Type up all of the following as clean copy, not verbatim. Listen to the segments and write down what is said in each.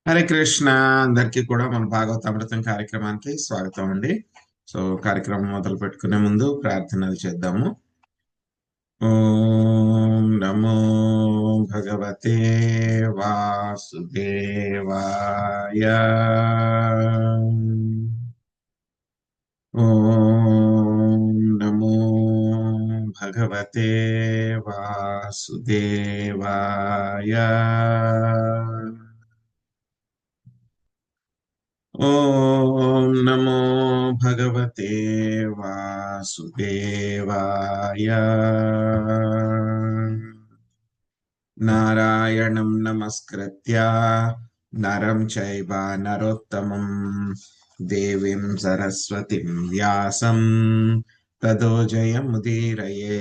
హరే కృష్ణ. అందరికీ కూడా మన భాగవతామృతం కార్యక్రమానికి స్వాగతం అండి. సో కార్యక్రమం మొదలు పెట్టుకునే ముందు ప్రార్థనలు చేద్దాము. ఓం నమో భగవతే వాసుదేవాయ. ఓం నమో భగవతే వాసుదేవాయ. ఓం నమో భగవతే వాసుదేవాయ. నారాయణం నమస్కృత్య నరం చైవ నరోత్తమం దేవీం సరస్వతిం వ్యాసం తదో జయముదీరయే.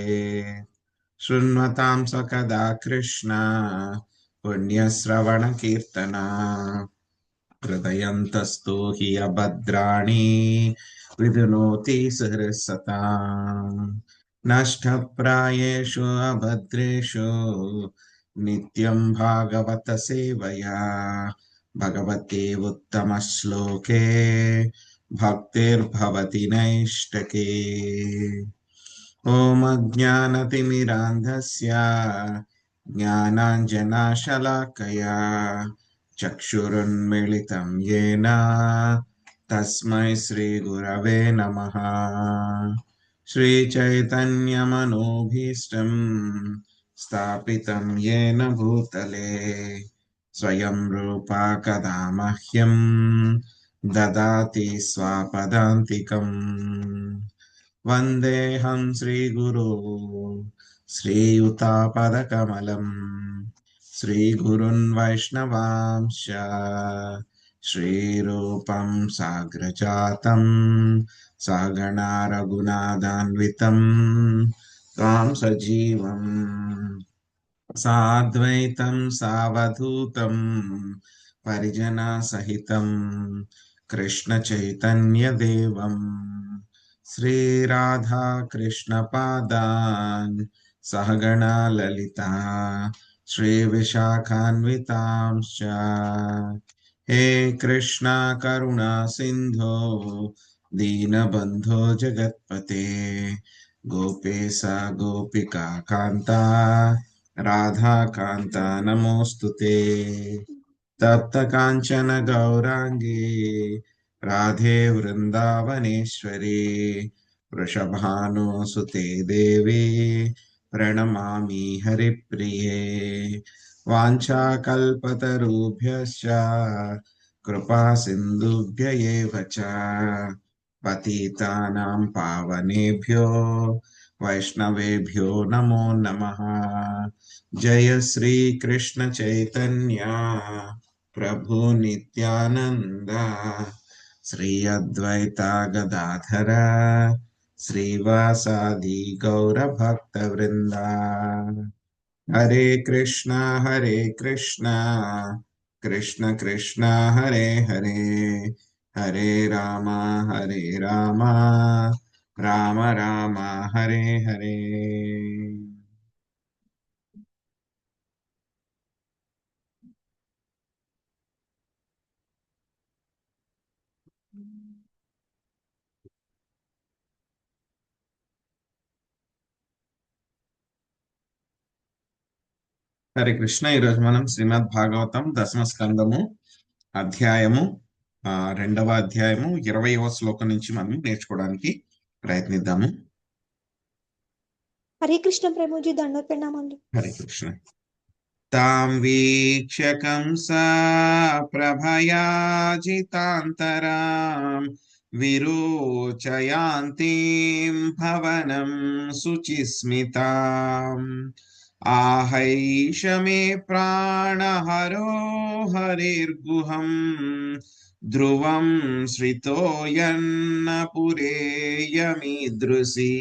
శృణ్వతాం సకదా కృష్ణ పుణ్యశ్రవణ కీర్తన హృదయంతస్థో హి అభద్రాణి విధునోతి సహృసతాం. నష్టప్రాయేషు అభద్రేషు నిత్యం భాగవత సేవయా భగవతే ఉత్తమ శ్లోకే భక్తిర్భవతి నైష్టకే. ఓం అజ్ఞానతిమిరాంధస్య జ్ఞానాంజనాశలాకయా చక్షురున్మిళితం యేన తస్మై శ్రీగురవే నమః. శ్రీచైతన్యమనోభీష్టం స్థాపితం యేన భూతలే స్వయం రూపా కదా మహ్యం దదాతి స్వపదాంతికం. వందేహం శ్రీగురో శ్రీయుతాపదకమలం శ్రీగురున్ వైష్ణవాంశ శ్రీరూపం సాగ్రజాతం సగణా రఘునాథాన్వితం త్వాం సజీవం సాద్వైతం సావధూతం పరిజనా సహితం కృష్ణ చైతన్య దేవం శ్రీరాధా కృష్ణ పాదాన్ సహగణా లలితా శ్రీ విశాఖాన్వితాంశ్చ. హే కృష్ణ కరుణా సింధో దీనబంధో జగత్పతే గోపేశ గోపికా కాంత రాధా కాంత నమోస్తుతే. తప్త కాంచన గౌరాంగి రాధే వృందావనేశ్వరి వృషభానుసుతే దేవి ప్రణమామి హరిప్రియే. వాంఛాకల్పతరుభ్యశ్చ కృపా సింధుభ్య ఏవ చ పతితానాం పావనేభ్యో వైష్ణవేభ్యో నమో నమః. జయ శ్రీ కృష్ణ చైతన్య ప్రభు నిత్యానంద శ్రీ అద్వైత గదాధర శ్రీవాసాది గౌర భక్త వృంద. హరే కృష్ణ కృష్ణ కృష్ణ హరే హరే హరే రామ రామ రామ రామ హరే హరే. హరే కృష్ణ. ఈరోజు మనం శ్రీమద్ భాగవతం దశమ స్కందము అధ్యాయము రెండవ అధ్యాయము 20వ శ్లోకం నుంచి మనం నేర్చుకోవడానికి ప్రయత్నిద్దాము. హరే కృష్ణ ప్రభుజీ, దండోత్ ప్రణామాలు. హరే కృష్ణ. తాం వీక్ష్య కంసా ప్రభయాజితాంతరాం విరోచయాంతిం భవనం శుచిస్మితాం ఆహైష మే ప్రాణహరో హరిర్గుహం ధ్రువం శ్రితోయన్న పురేయమీదృశీ.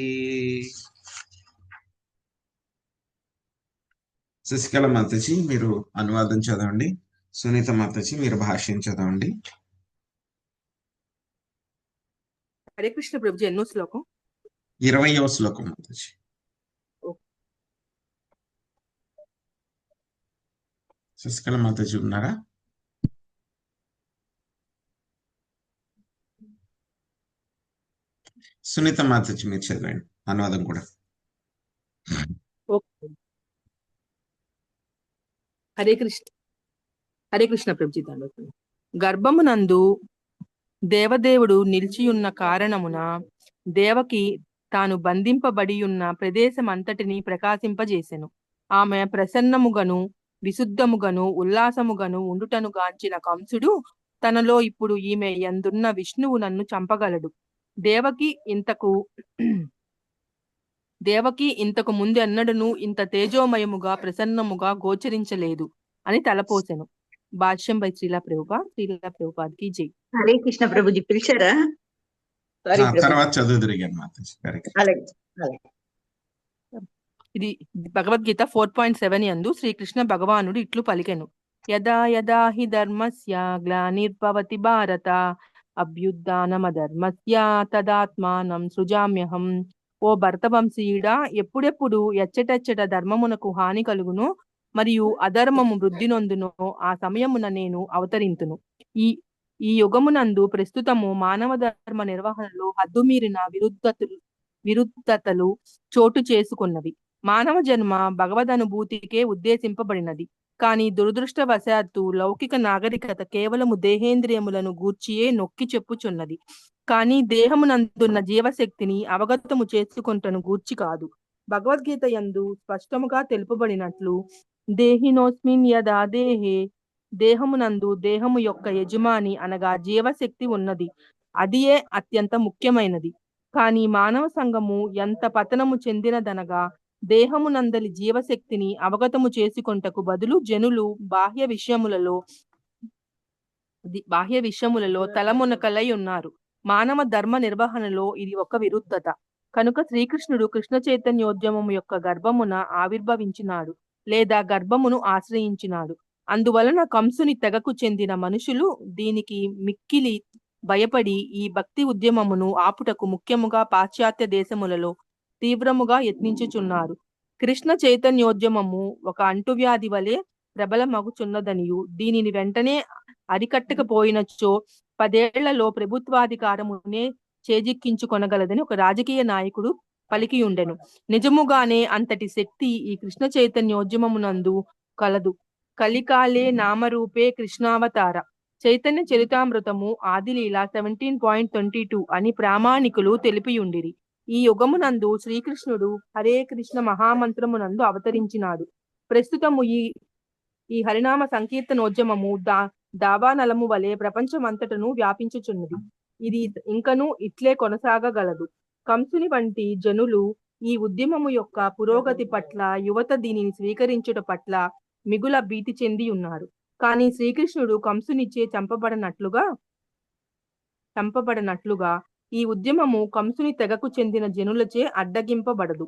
శశికళ మాతజీ మీరు అనువాదం చదవండి. సునీత మాతజీ మీరు భాష్యం చదవండి. హరే కృష్ణ ప్రభుజీ, ఎన్నో శ్లోకం? 20వ శ్లోకం మాతజీ. శశికళ మాతజీ ఉన్నారా? సునీత మాతచ్చి మీరు చదవండి అనువాదం కూడా. ఓకే. హరే కృష్ణ. హరే కృష్ణ ప్రభుజీ దండోపండి. గర్భమునందు దేవదేవుడు నిలిచియున్న కారణమున దేవకి తాను బంధింపబడి ఉన్న ప్రదేశమంతటిని ప్రకాశింపజేసెను. ఆమె ప్రసన్నముగను విశుద్ధముగను ఉల్లాసముగను ఉండుటను గాంచిన కంసుడు తనలో ఇప్పుడు ఈమె యందున్న విష్ణువు నన్ను చంపగలడు. దేవకి ఇంతకు ముందు ఎన్నడను ఇంత తేజోమయముగా ప్రసన్నముగా గోచరించలేదు అని తలపోసెను. భాష్యం బై శ్రీలా ప్రభుపాద్కి జై. హరే కృష్ణ ప్రభుజీ పిలిచారా? సారీ తర్వాత చదువుదురిగాను మాతాజీ. అలాగే అలాగే. ఇది భగవద్గీత 4.7 యందు శ్రీకృష్ణ భగవానుడు ఇట్లు పలికెను. యదా యదా హి ధర్మస్య గ్లానిర్భవతి భారత అభ్యుత్థానమధర్మస్య తదాత్మానం సృజామ్యహం. ఓ భరతవంశీయుడా, ఎప్పుడెప్పుడు ఎచ్చటెచ్చట ధర్మమునకు హాని కలుగునో మరియు అధర్మము వృద్ధి నొందునో ఆ సమయమున నేను అవతరింతును. ఈ యుగమునందు ప్రస్తుతము మానవ ధర్మ నిర్వహణలో హద్దుమీరిన విరుద్ధతలు చోటు చేసుకున్నవి. మానవ జన్మ భగవదనుభూతికే ఉద్దేశింపబడినది. కానీ దురదృష్టవశాత్తు లౌకిక నాగరికత కేవలము దేహేంద్రియములను గూర్చియే నొక్కి చెప్పుచున్నది, కానీ దేహమునందున్న జీవశక్తిని అవగతము చేసుకుంటను గూర్చి కాదు. భగవద్గీత యందు స్పష్టముగా తెలుపబడినట్లు దేహినోస్మిన్ యదా దేహే, దేహమునందు దేహము యొక్క యజమాని అనగా జీవశక్తి ఉన్నది. అదియే అత్యంత ముఖ్యమైనది. కానీ మానవ సంఘము ఎంత పతనము చెందినదనగా దేహమునందలి జీవశక్తిని అవగతము చేసుకొంటకు బదులు జనులు బాహ్య విషయములలో తలమునకలై ఉన్నారు. మానవ ధర్మ నిర్వహణలో ఇది ఒక విరుద్ధత. కనుక శ్రీకృష్ణుడు కృష్ణ చైతన్యోద్యమము యొక్క గర్భమున ఆవిర్భవించినాడు లేదా గర్భమును ఆశ్రయించినాడు. అందువలన కంసుని తెగకు చెందిన మనుషులు దీనికి మిక్కిలి భయపడి ఈ భక్తి ఉద్యమమును ఆపుటకు ముఖ్యముగా పాశ్చాత్య దేశములలో తీవ్రముగా యత్నించుచున్నారు. కృష్ణ చైతన్యోద్యమము ఒక అంటువ్యాధి వలె ప్రబలమగుచున్నదనియు దీనిని వెంటనే అరికట్టకపోయినచో 10 ఏళ్లలో ప్రభుత్వాధికారమునే చేజిక్కించుకొనగలదని ఒక రాజకీయ నాయకుడు పలికియుండెను. నిజముగానే అంతటి శక్తి ఈ కృష్ణ చైతన్యోద్యమమునందు కలదు. కలికాలే నామరూపే కృష్ణావతార. చైతన్య చరితామృతము ఆదిలీల 17.22 అని ప్రామాణికులు తెలిపియుండిరి. ఈ యుగమునందు శ్రీకృష్ణుడు హరే కృష్ణ మహామంత్రమునందు అవతరించినాడు. ప్రస్తుతము ఈ హరినామ సంకీర్తనోద్యమము దావానలము వలె ప్రపంచమంతటను వ్యాపించుచున్నది. ఇది ఇంకనూ ఇట్లే కొనసాగగలదు. కంసుని వంటి జనులు ఈ ఉద్యమము యొక్క పురోగతి పట్ల, యువత దీనిని స్వీకరించుట పట్ల మిగుల భీతి చెంది ఉన్నారు. కానీ శ్రీకృష్ణుడు కంసునిచే చంపబడనట్లుగా ఈ ఉద్యమము కంసుని తెగకు చెందిన జనులచే అడ్డగింపబడదు.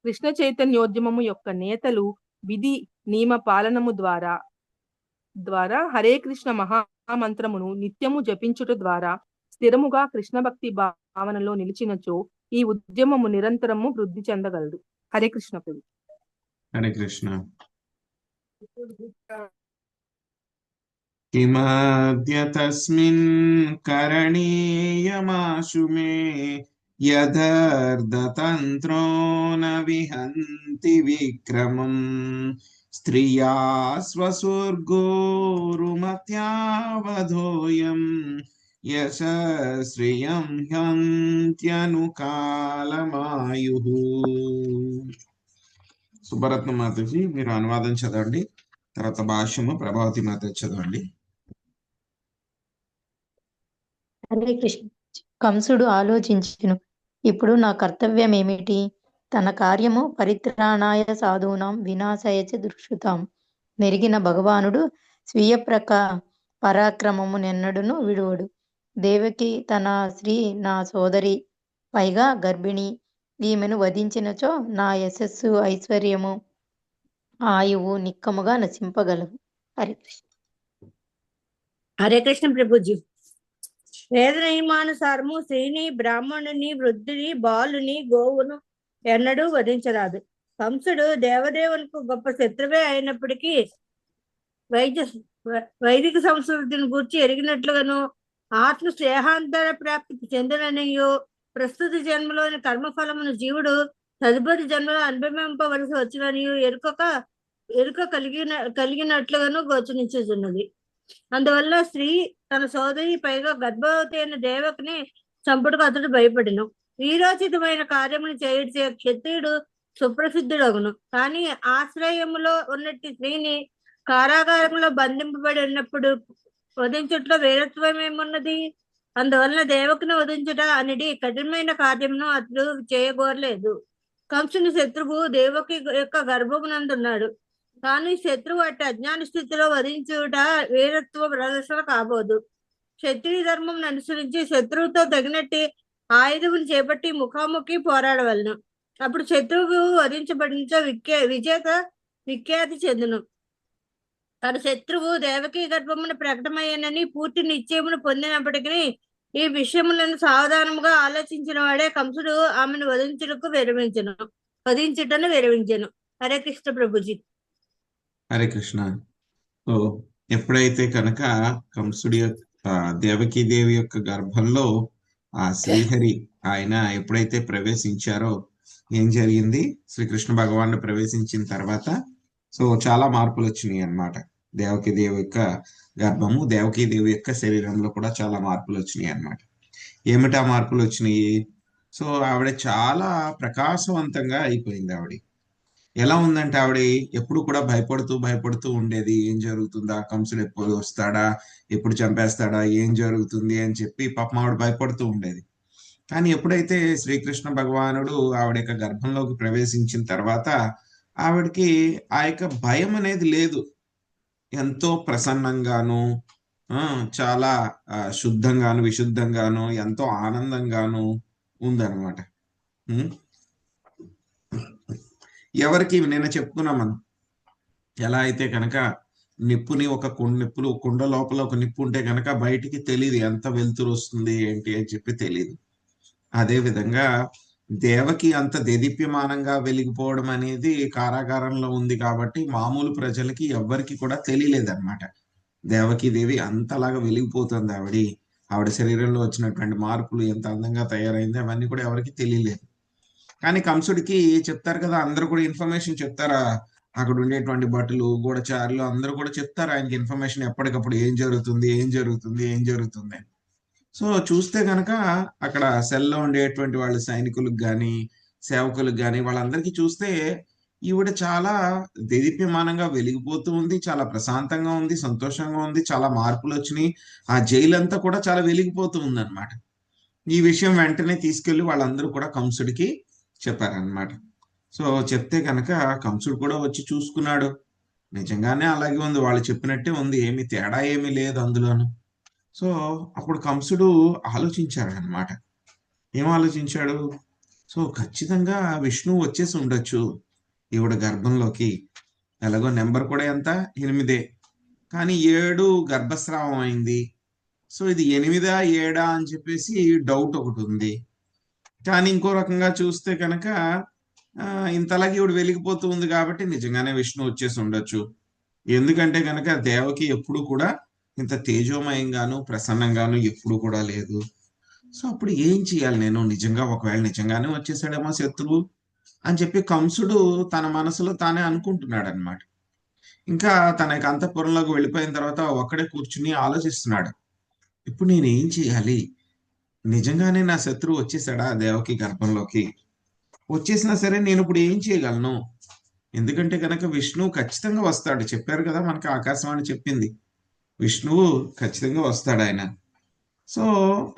కృష్ణ చైతన్యోద్యమము యొక్క నేతలు విధి నియమ పాలనము ద్వారా హరే కృష్ణ మహామంత్రమును నిత్యము జపించుట ద్వారా స్థిరముగా కృష్ణ భక్తి భావనలో నిలిచినచో ఈ ఉద్యమము నిరంతరము వృద్ధి చెందగలదు. హరే కృష్ణ ప్రభు. హరే కృష్ణ. కిమాద్య తస్మిన్ కరణీయమాశు మే యదర్ధతంత్రో న విహంతి విక్రమం స్త్రియా స్వసుర్గోరుమత్యావధోయం యశశ్రియం హ్యంత్యనుకాలమాయుః. సుబ్బరత్న మాతాజీ మీరు అనువాదం చదవండి, తర్వాత భాష్యము ప్రభావతి మాత చదవండి. హరే కృష్ణ. కంసుడు ఆలోచించును, ఇప్పుడు నా కర్తవ్యం ఏమిటి? తన కార్యము పరిత్రాణాయ సాధూనాం వినాశాయ చ దుష్కృతాం. మెరిగిన భగవానుడు స్వీయ పరాక్రమము నెన్నడును విడువడు. దేవకి తన శ్రీ నా సోదరి, పైగా గర్భిణి. ఈమెను వధించినచో నా యశస్సు, ఐశ్వర్యము, ఆయువు నిక్కముగా నశింపగలవు. హరే కృష్ణ. హరే కృష్ణ ప్రభుజీ. వేద నియమానుసారము స్త్రీని, బ్రాహ్మణుని, వృద్ధుని, బాలుని, గోవును ఎన్నడూ వధించరాదు. కంసుడు దేవదేవునికి గొప్ప శత్రువే అయినప్పటికీ వైదిక సంస్కృతిని గూర్చి ఎరిగినట్లుగాను ఆత్మ స్నేహాంతర ప్రాప్తి చెందననియో ప్రస్తుత జన్మలోని కర్మఫలమును జీవుడు తదుపరి జన్మలో అనుభవింపవలసి వచ్చినని ఎరుక కలిగినట్లుగాను గోచరించుచున్నది. అందువల్ల స్త్రీ తన సోదరి పైగా గర్భవతి అయిన దేవకిని చంపుటకు అతడు భయపడిను. వీరోచితమైన కార్యమును చేయుచే క్షత్రియుడు సుప్రసిద్ధుడగును. కానీ ఆశ్రయములో ఉన్నట్టి స్త్రీని కారాగారంలో బంధింపబడి ఉన్నప్పుడు వధించుట్లో వీరత్వం ఏమున్నది? అందువలన దేవకిని వధించుట అనేది కఠినమైన కార్యమును అతడు చేయగోరలేదు. కంసుని శత్రువు దేవకి యొక్క గర్భమునందున్నాడు. కానీ శత్రువు అట్టి అజ్ఞాన స్థితిలో వధించుట వీరత్వ ప్రదర్శన కాబోదు. క్షత్రియ ధర్మం అనుసరించి శత్రువుతో తగినట్టి ఆయుధమును చేపట్టి ముఖాముఖి పోరాడవలను. అప్పుడు శత్రువు వధించబడించ విజేత విఖ్యాతి చెందును. తన శత్రువు దేవకి గర్భమును ప్రకటమయ్యానని పూర్తి నిశ్చయమును పొందినప్పటికీ ఈ విషయములను సావధానముగా ఆలోచించిన వాడే కంసుడు ఆమెను వధించుటను విరమించెను. హరే కృష్ణ ప్రభుజీ. హరే కృష్ణ. సో ఎప్పుడైతే కనుక కంసుడి దేవకీదేవి యొక్క గర్భంలో ఆ శ్రీహరి ఆయన ఎప్పుడైతే ప్రవేశించారో ఏం జరిగింది? శ్రీకృష్ణ భగవానుడు ప్రవేశించిన తర్వాత సో చాలా మార్పులు వచ్చినాయి అన్నమాట. దేవకీదేవి యొక్క గర్భము, దేవకీదేవి యొక్క శరీరంలో కూడా చాలా మార్పులు వచ్చినాయి అన్నమాట. ఏమిటా మార్పులు వచ్చినాయి? సో ఆవిడ చాలా ప్రకాశవంతంగా అయిపోయింది. ఆవిడ ఎలా ఉందంటే ఆవిడ ఎప్పుడు కూడా భయపడుతూ ఉండేది. ఏం జరుగుతుందా, కంసుడు ఎప్పుడు వస్తాడా, ఎప్పుడు చంపేస్తాడా, ఏం జరుగుతుంది అని చెప్పి పాపం ఆవిడ భయపడుతూ ఉండేది. కానీ ఎప్పుడైతే శ్రీకృష్ణ భగవానుడు ఆవిడ యొక్క గర్భంలోకి ప్రవేశించిన తర్వాత ఆవిడకి ఆ యొక్క భయం అనేది లేదు. ఎంతో ప్రసన్నంగాను, చాలా శుద్ధంగాను, విశుద్ధంగాను, ఎంతో ఆనందంగాను ఉందన్నమాట. ఎవరికి నేను చెప్పుకున్నాం మనం, ఎలా అయితే కనుక నిప్పుని కుండ లోపల ఒక నిప్పు ఉంటే కనుక బయటికి తెలియదు ఎంత వెలుతురు వస్తుంది ఏంటి అని చెప్పి తెలియదు. అదే విధంగా దేవకి అంత దేదీప్యమానంగా వెలిగిపోవడం అనేది కారాగారంలో ఉంది కాబట్టి మామూలు ప్రజలకి ఎవ్వరికి కూడా తెలియలేదన్నమాట. దేవకీదేవి అంతలాగా వెలిగిపోతుంది. ఆవిడ శరీరంలో వచ్చినటువంటి మార్పులు, ఎంత అందంగా తయారైంది అవన్నీ కూడా ఎవరికి తెలియలేదు. కానీ కంసుడికి చెప్తారు కదా, అందరూ కూడా ఇన్ఫర్మేషన్ చెప్తారా, అక్కడ ఉండేటువంటి భటులు, గూఢచారులు అందరూ కూడా చెప్తారు ఆయనకి ఇన్ఫర్మేషన్ ఎప్పటికప్పుడు ఏం జరుగుతుంది. సో చూస్తే కనుక అక్కడ సెల్లో ఉండేటువంటి వాళ్ళ సైనికులకు కానీ సేవకులకు కానీ వాళ్ళందరికీ చూస్తే ఈవిడ చాలా దేదీప్యమానంగా వెలిగిపోతూ ఉంది, చాలా ప్రశాంతంగా ఉంది, సంతోషంగా ఉంది, చాలా మార్పులు వచ్చినాయి. ఆ జైలు అంతా కూడా చాలా వెలిగిపోతూ ఉందన్నమాట. ఈ విషయం వెంటనే తీసుకెళ్లి వాళ్ళందరూ కూడా కంసుడికి చెప్పారనమాట. సో చెప్తే కనుక కంసుడు కూడా వచ్చి చూసుకున్నాడు. నిజంగానే అలాగే ఉంది, వాళ్ళు చెప్పినట్టే ఉంది, ఏమి తేడా ఏమీ లేదు అందులోను. సో అప్పుడు కంసుడు ఆలోచించాడు అనమాట. ఏం ఆలోచించాడు? సో ఖచ్చితంగా విష్ణువు వచ్చేసి ఉండొచ్చు ఈవిడ గర్భంలోకి. ఎలాగో నెంబర్ కూడా ఎంత, 8, కానీ 7 గర్భస్రావం అయింది. సో ఇది 8 7 అని చెప్పేసి డౌట్ ఒకటి ఉంది. కానీ ఇంకో రకంగా చూస్తే కనుక ఇంతలాగే ఈవిడ వెలిగిపోతూ ఉంది కాబట్టి నిజంగానే విష్ణు వచ్చేసి ఉండొచ్చు. ఎందుకంటే కనుక దేవకి ఎప్పుడు కూడా ఇంత తేజోమయంగాను ప్రసన్నంగాను ఎప్పుడు కూడా లేదు. సో అప్పుడు ఏం చేయాలి నేను? ఒకవేళ నిజంగానే వచ్చేసాడేమో శత్రువు అని చెప్పి కంసుడు తన మనసులో తానే అనుకుంటున్నాడు అనమాట. ఇంకా తన యొక్క అంతఃపురంలోకి వెళ్ళిపోయిన తర్వాత ఒక్కడే కూర్చుని ఆలోచిస్తున్నాడు, ఇప్పుడు నేను ఏం చేయాలి? నిజంగానే నా శత్రువు వచ్చేసాడా దేవకి గర్భంలోకి? వచ్చేసినా సరే నేను ఇప్పుడు ఏం చేయగలను? ఎందుకంటే కనుక విష్ణువు ఖచ్చితంగా వస్తాడు, చెప్పారు కదా మనకి, ఆకాశవాణి చెప్పింది విష్ణువు ఖచ్చితంగా వస్తాడు ఆయన. సో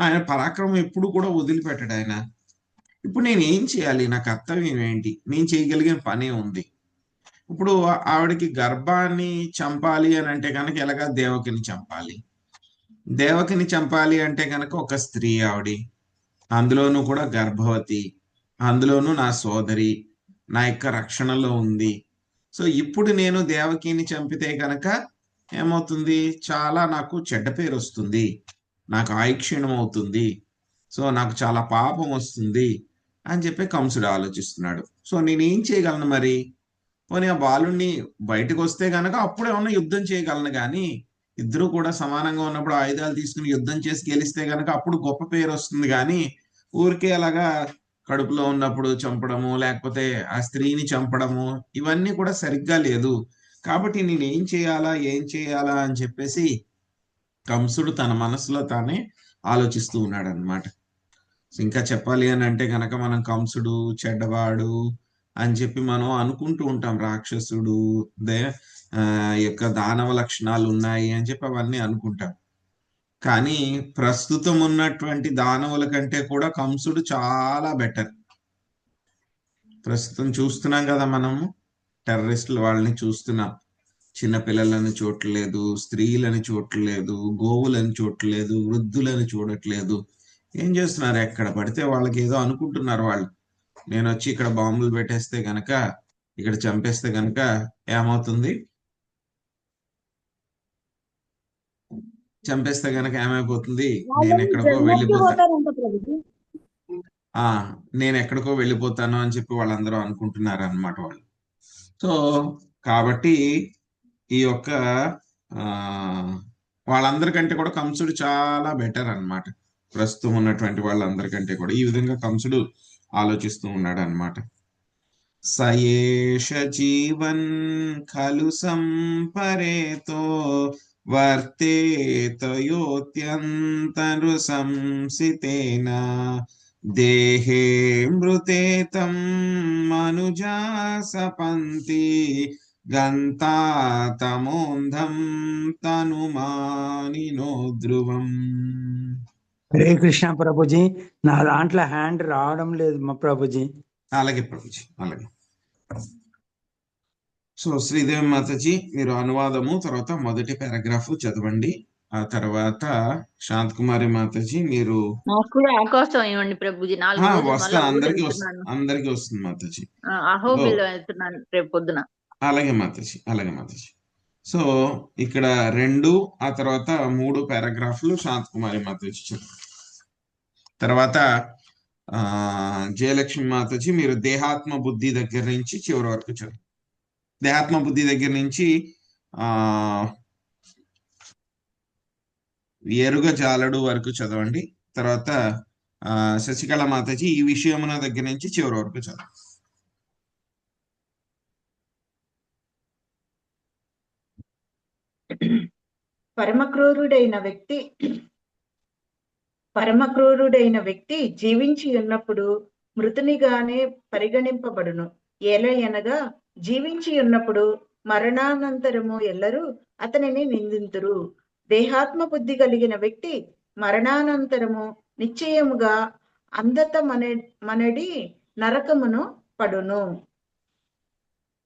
ఆయన పరాక్రమం ఎప్పుడు కూడా వదిలిపెట్టాడు ఆయన. ఇప్పుడు నేను ఏం చేయాలి? నా కర్తవ్యం ఏంటి? నేను చేయగలిగిన పనే ఉంది. ఇప్పుడు ఆవిడకి గర్భాన్ని చంపాలి అని అంటే కనుక ఎలాగా దేవకిని చంపాలి అంటే కనుక ఒక స్త్రీ, అందులోనూ కూడా గర్భవతి, అందులోనూ నా సోదరి నా యొక్క రక్షణలో ఉంది. సో ఇప్పుడు నేను దేవకిని చంపితే కనుక ఏమవుతుంది? చాలా నాకు చెడ్డ పేరు వస్తుంది, నాకు ఆయుక్షీణం అవుతుంది, సో నాకు చాలా పాపం వస్తుంది అని చెప్పి కంసుడు ఆలోచిస్తున్నాడు. సో నేనేం చేయగలను మరి? పోనీ ఆ బాలుణ్ణి బయటకు వస్తే గనక అప్పుడేమన్నా యుద్ధం చేయగలను, కానీ ఇద్దరు కూడా సమానంగా ఉన్నప్పుడు ఆయుధాలు తీసుకుని యుద్ధం చేసి గెలిస్తే గనక అప్పుడు గొప్ప పేరు వస్తుంది. కానీ ఊరికే అలాగా కడుపులో ఉన్నప్పుడు చంపడము, లేకపోతే ఆ స్త్రీని చంపడము, ఇవన్నీ కూడా సరిగ్గా లేదు. కాబట్టి నేను ఏం చేయాలా అని చెప్పేసి కంసుడు తన మనసులో తానే ఆలోచిస్తూ ఉన్నాడు అనమాట. ఇంకా చెప్పాలి అని అంటే గనక మనం కంసుడు చెడ్డవాడు అని చెప్పి మనం అనుకుంటూ ఉంటాం. రాక్షసుడు దే యొక్క దానవ లక్షణాలు ఉన్నాయి అని చెప్పి అవన్నీ అనుకుంటాం. కానీ ప్రస్తుతం ఉన్నటువంటి దానవుల కంటే కూడా కంసుడు చాలా బెటర్. ప్రస్తుతం చూస్తున్నాం కదా మనము, టెర్రరిస్టుల వాళ్ళని చూస్తున్నాం. చిన్న పిల్లలని చూడట్లేదు, స్త్రీలని చూడట్లేదు, గోవులని చూడట్లేదు, వృద్ధులని చూడట్లేదు. ఏం చేస్తున్నారు? ఎక్కడ పడితే వాళ్ళకి ఏదో అనుకుంటున్నారు వాళ్ళు. నేను వచ్చి ఇక్కడ బాంబులు పెట్టేస్తే గనక, ఇక్కడ చంపేస్తే గనక ఏమవుతుంది? చంపేస్తే గనక ఏమైపోతుంది? నేను ఎక్కడికో వెళ్ళిపోతా నేను ఎక్కడికో వెళ్ళిపోతాను అని చెప్పి వాళ్ళందరూ అనుకుంటున్నారు అన్నమాట వాళ్ళు. సో కాబట్టి ఈ యొక్క వాళ్ళందరికంటే కూడా కంసుడు చాలా బెటర్ అన్నమాట. ప్రస్తుతం ఉన్నటువంటి వాళ్ళందరికంటే కూడా ఈ విధంగా కంసుడు ఆలోచిస్తూ ఉన్నాడు అన్నమాట. సయేష జీవన్ ఖలు సంపరేతో వర్తేత యోత్యంతరు సంసితేన దేహే మృతేతం మనుజా సపంతి గంతాతమోంధం తనుమానినో ధ్రువం. హరే కృష్ణ ప్రభుజీ, నా దాంట్లో హ్యాండ్ రావడం లేదు మా ప్రభుజీ. అలాగే ప్రభుజీ, అలాగే. సో శ్రీదేవి మాతాజీ మీరు అనువాదము తర్వాత మొదటి పారాగ్రాఫ్ చదవండి. ఆ తర్వాత శాంతకుమారి మాతాజీ మీరు నాకు కూడా అవకాశం ఇవ్వండి ప్రభుజీ. 4 రోజులు వస్తా, మళ్ళా అందరికి వెళ్తున్నాను. అందరికి వస్తుంది మాతాజీ. అహోబిలో వెళ్తున్నాను రేపు పొద్దున. అలాగే మాతాజీ, అలాగే మాతాజీ. సో ఇక్కడ 2 ఆ తర్వాత 3 పారాగ్రాఫ్లు శాంతకుమారి మాతాజీ చదువు. తర్వాత జయలక్ష్మి మాతాజీ మీరు దేహాత్మ బుద్ధి దగ్గర నుంచి చివరి వరకు చదువు. దేహాత్మ బుద్ధి దగ్గర నుంచి ఎరుగ జాలడు వరకు చదవండి. తర్వాత శశికళ మాతాజీ ఈ విషయమున దగ్గర నుంచి చివరి వరకు చదువు. పరమక్రూరుడైన వ్యక్తి జీవించి ఉన్నప్పుడు మృతునిగానే పరిగణింపబడును. ఏలయనగా జీవించి ఉన్నప్పుడు మరణానంతరము ఎల్లరూ అతనిని నిందింతురు. దేహాత్మ బుద్ధి కలిగిన వ్యక్తి మరణానంతరము నిశ్చయముగా అందత మనడి నరకమును పడును.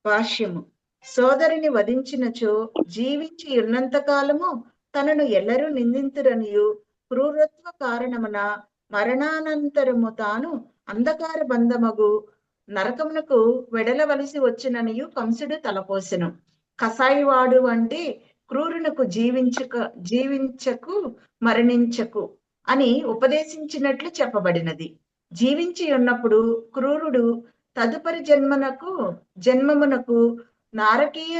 భాష్యము. సోదరిని వధించినచో జీవించి ఉన్నంత కాలము తనను ఎల్లరూ నిందింతురనియు, క్రూరత్వ కారణమున మరణానంతరము తాను అంధకార బంధమగు నరకమునకు వెడలవలసి వచ్చిననియు కంసుడు తలపోసెను. కసాయివాడు అంటే క్రూరునకు జీవించకు మరణించకు అని ఉపదేశించినట్లు చెప్పబడినది. జీవించి ఉన్నప్పుడు క్రూరుడు తదుపరి జన్మమునకు నారకీయ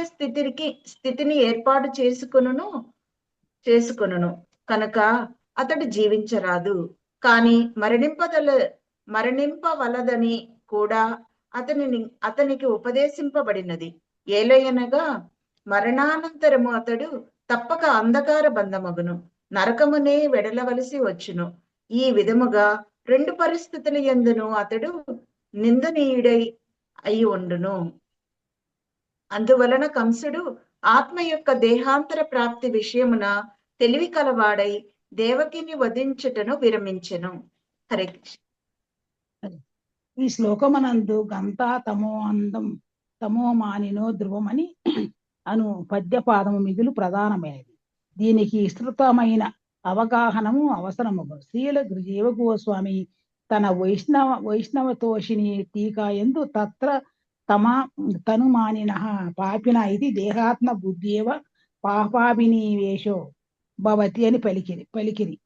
స్థితిని ఏర్పాటు చేసుకొనును కనుక అతడు జీవించరాదు. కానీ మరణింపవలదని కూడా అతనికి ఉపదేశింపబడినది. ఏలయనగా మరణానంతరము అతడు తప్పక అంధకార బంధమగును, నరకమునే వెడలవలసి వచ్చును. ఈ విధముగా 2 పరిస్థితుల యందును అతడు నిందనీయుడై అయి ఉండును. అందువలన కంసుడు ఆత్మ యొక్క దేహాంతర ప్రాప్తి విషయమున తెలివి కలవాడై దేవకిని వధించుటను విరమించెను. హరే కృష్ణ. ఈ శ్లోకమనందు గంతా తమో మానినో ధ్రువమని అను పద్యపాదము మిగులు ప్రధానమైనది. దీనికి విస్తృతమైన అవగాహనము అవసరము. శ్రీల జీవ గోస్వామి తన వైష్ణవతోషిని టీకా ఎందు తత్ర తనుమానిన పాపిన ఇది దేహాత్మ బుద్ధివ పాపాభినివేశో భవతి అని పలికిరి.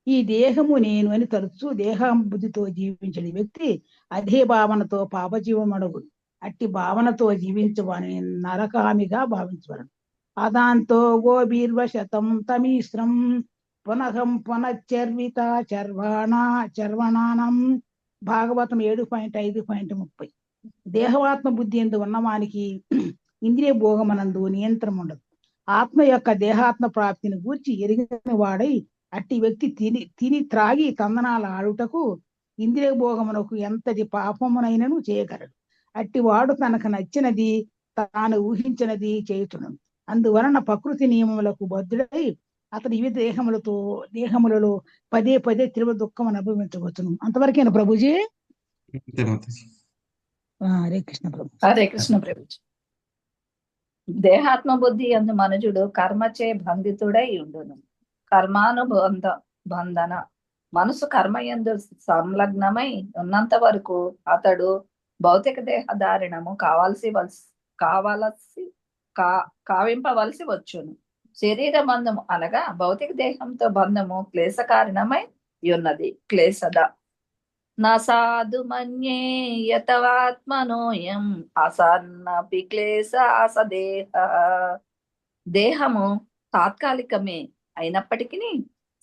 ఈ దేహము నేను అని తరచు దేహబుద్ధితో జీవించిన వ్యక్తి అదే భావనతో పాపజీవమడుగు. అట్టి భావనతో జీవించవని నరకామిగా భావించవలను. అదాంతో గోబీర్వశతం తమీశ్రం పునఃం పునశ్చర్విత చర్వణానం. భాగవతం 7.5.30. దేహవాత్మ బుద్ధి ఎందు ఉన్నవానికి ఇంద్రియ భోగమనందు నియంత్రణ ఉండదు. ఆత్మ యొక్క దేహాత్మ ప్రాప్తిని గూర్చి ఎరిగిన వాడై అట్టి వ్యక్తి తిని త్రాగి తందనాల ఆడుటకు ఇంద్రియ భోగమునకు ఎంతటి పాపమునైనను చేయగలడు. అట్టి వాడు తనకు నచ్చినది తాను ఊహించినది చేయుచుండును. అందువలన ప్రకృతి నియమములకు బద్ధుడై అతను ఇవి దేహములలో పదే పదే తీవ్ర దుఃఖం అనుభవించవచ్చును. అంతవరకేనా ప్రభుజీ? హరే కృష్ణ ప్రభు. హరే కృష్ణ ప్రభుజీ. దేహాత్మ బుద్ధి అందు మనుజుడు కర్మచే బంధితుడై ఉండును. బంధన మనసు కర్మయందు సంలగ్నమై ఉన్నంత వరకు అతడు భౌతిక దేహధారణము కావింపవలసి వచ్చును. శరీర బంధము అనగా భౌతిక దేహంతో బంధము క్లేశ కారణమై ఉన్నది. క్లేశద నా సాధు మన్యే యతవాత్మనోయం అసన్నపి క్లేశ అసదేహ. దేహము తాత్కాలికమే అయినప్పటికీ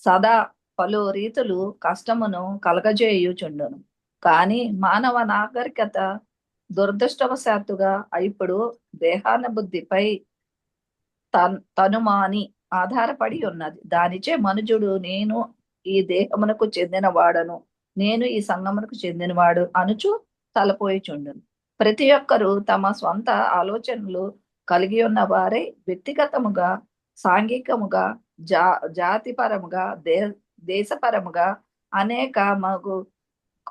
సదా పలు రీతులు కష్టమును కలగజేయుచుండును. కానీ మానవ నాగరికత దురదృష్టవశాత్తుగా ఇప్పుడు దేహానుబుద్ధిపై తనుమాని ఆధారపడి ఉన్నది. దానిచే మనుజుడు నేను ఈ దేహమునకు చెందినవాడను, నేను ఈ సంగమునకు చెందినవాడు అనుచు తలపోయిచుండును. ప్రతి ఒక్కరూ తమ స్వంత ఆలోచనలు కలిగి ఉన్న వారే వ్యక్తిగతముగా, సాంఘికముగా, జాతిపరముగా, దేశపరముగా అనేక మగు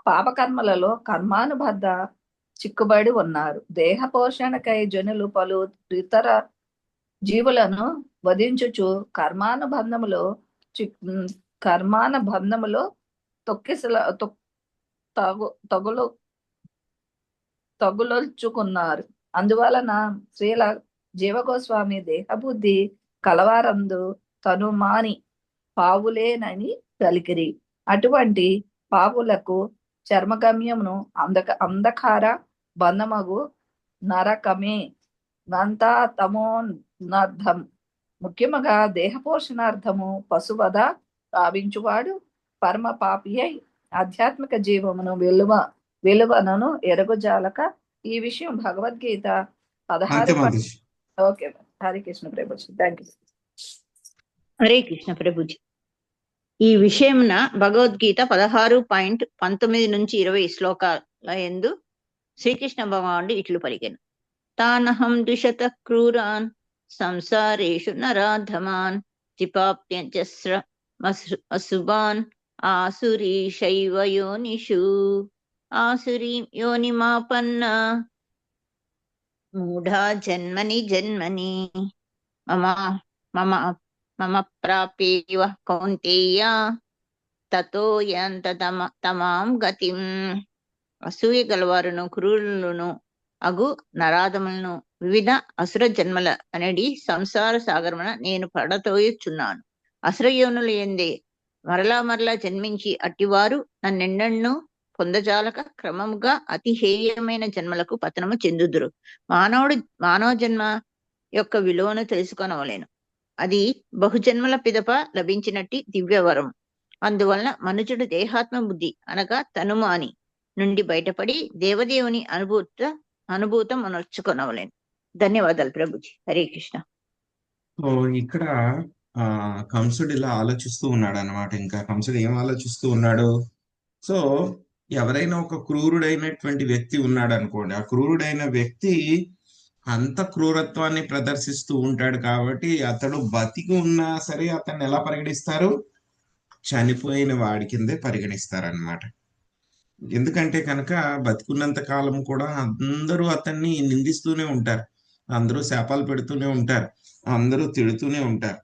పాపకర్మలలో కర్మానుబద్ధ చిక్కుబడి ఉన్నారు. దేహ పోషణకై జనులు పలు ఇతర జీవులను వధించుచు కర్మానుబంధములో తగులొల్చుకున్నారు. అందువలన శ్రీల జీవగోస్వామి దేహబుద్ధి కలవారందు తనుమాని పావులేనని పలికిరి. అటువంటి పావులకు చర్మగమ్యమును అంధకార బంధమగు నరకమే నంతా తమోనర్థం. ముఖ్యముగా దేహ పోషణార్థము పశువధ భావించువాడు పరమ పాపి అయి ఆధ్యాత్మిక జీవమును విలువను ఎరగుజాలక. ఈ విషయం Bhagavad Gita 16. Okay, Hare Krishna Prabhuji. Thank you. Hare Krishna Prabhuji. ఈ విషయమున భగవద్గీత 16.19-20 శ్లోకాల యందు శ్రీకృష్ణ భగవానుడు ఇట్లు పలికెను. తానహం ద్విషత క్రూరాన్ సంసారేషు నరాధమాన్ త్రిపాప్యజస్ర అశుభాన్ ఆసురీషైవ యోనిషు ఆసురీ యోనిమాపన్న మూఢా జన్మని జన్మని మమ ప్రాప్యేవ కౌంతేయ తతో యంత తమాం గతిం. అసూయ గలవారును క్రూరులను అగు నరాధములను వివిధ అసుర జన్మల అనేది సంసార సాగరమున నేను పడతోయుచున్నాను. అసురయోనుల యందే మరలా జన్మించి అట్టివారు నన్నెన్నెన్నో పొందజాలక క్రమముగా అతి హేయమైన జన్మలకు పతనము చెందుదురు. మానవ జన్మ యొక్క విలువను తెలుసుకొనవలేను. అది బహుజన్మల పిదప లభించినట్టి దివ్యవరం. అందువలన మనుషుడు దేహాత్మ బుద్ధి అనగా తనుమాని నుండి బయటపడి దేవదేవుని అనుభూతం అనర్చుకొనవలేను. ధన్యవాదాలు ప్రభుజీ. హరే కృష్ణ. ఇక్కడ కంసుడు ఇలా ఆలోచిస్తూ ఉన్నాడు అనమాట. ఇంకా కంసుడు ఏం ఆలోచిస్తూ ఉన్నాడు? సో ఎవరైనా ఒక క్రూరుడైనటువంటి వ్యక్తి ఉన్నాడు అనుకోండి, ఆ క్రూరుడైన వ్యక్తి అంత క్రూరత్వాన్ని ప్రదర్శిస్తూ ఉంటాడు. కాబట్టి అతడు బతికి ఉన్నా సరే అతన్ని ఎలా పరిగణిస్తారు? చనిపోయిన వాడి కిందే పరిగణిస్తారనమాట. ఎందుకంటే కనుక బతికున్నంత కాలం కూడా అందరూ అతన్ని నిందిస్తూనే ఉంటారు, అందరూ శాపాలు పెడుతూనే ఉంటారు, అందరూ తిడుతూనే ఉంటారు.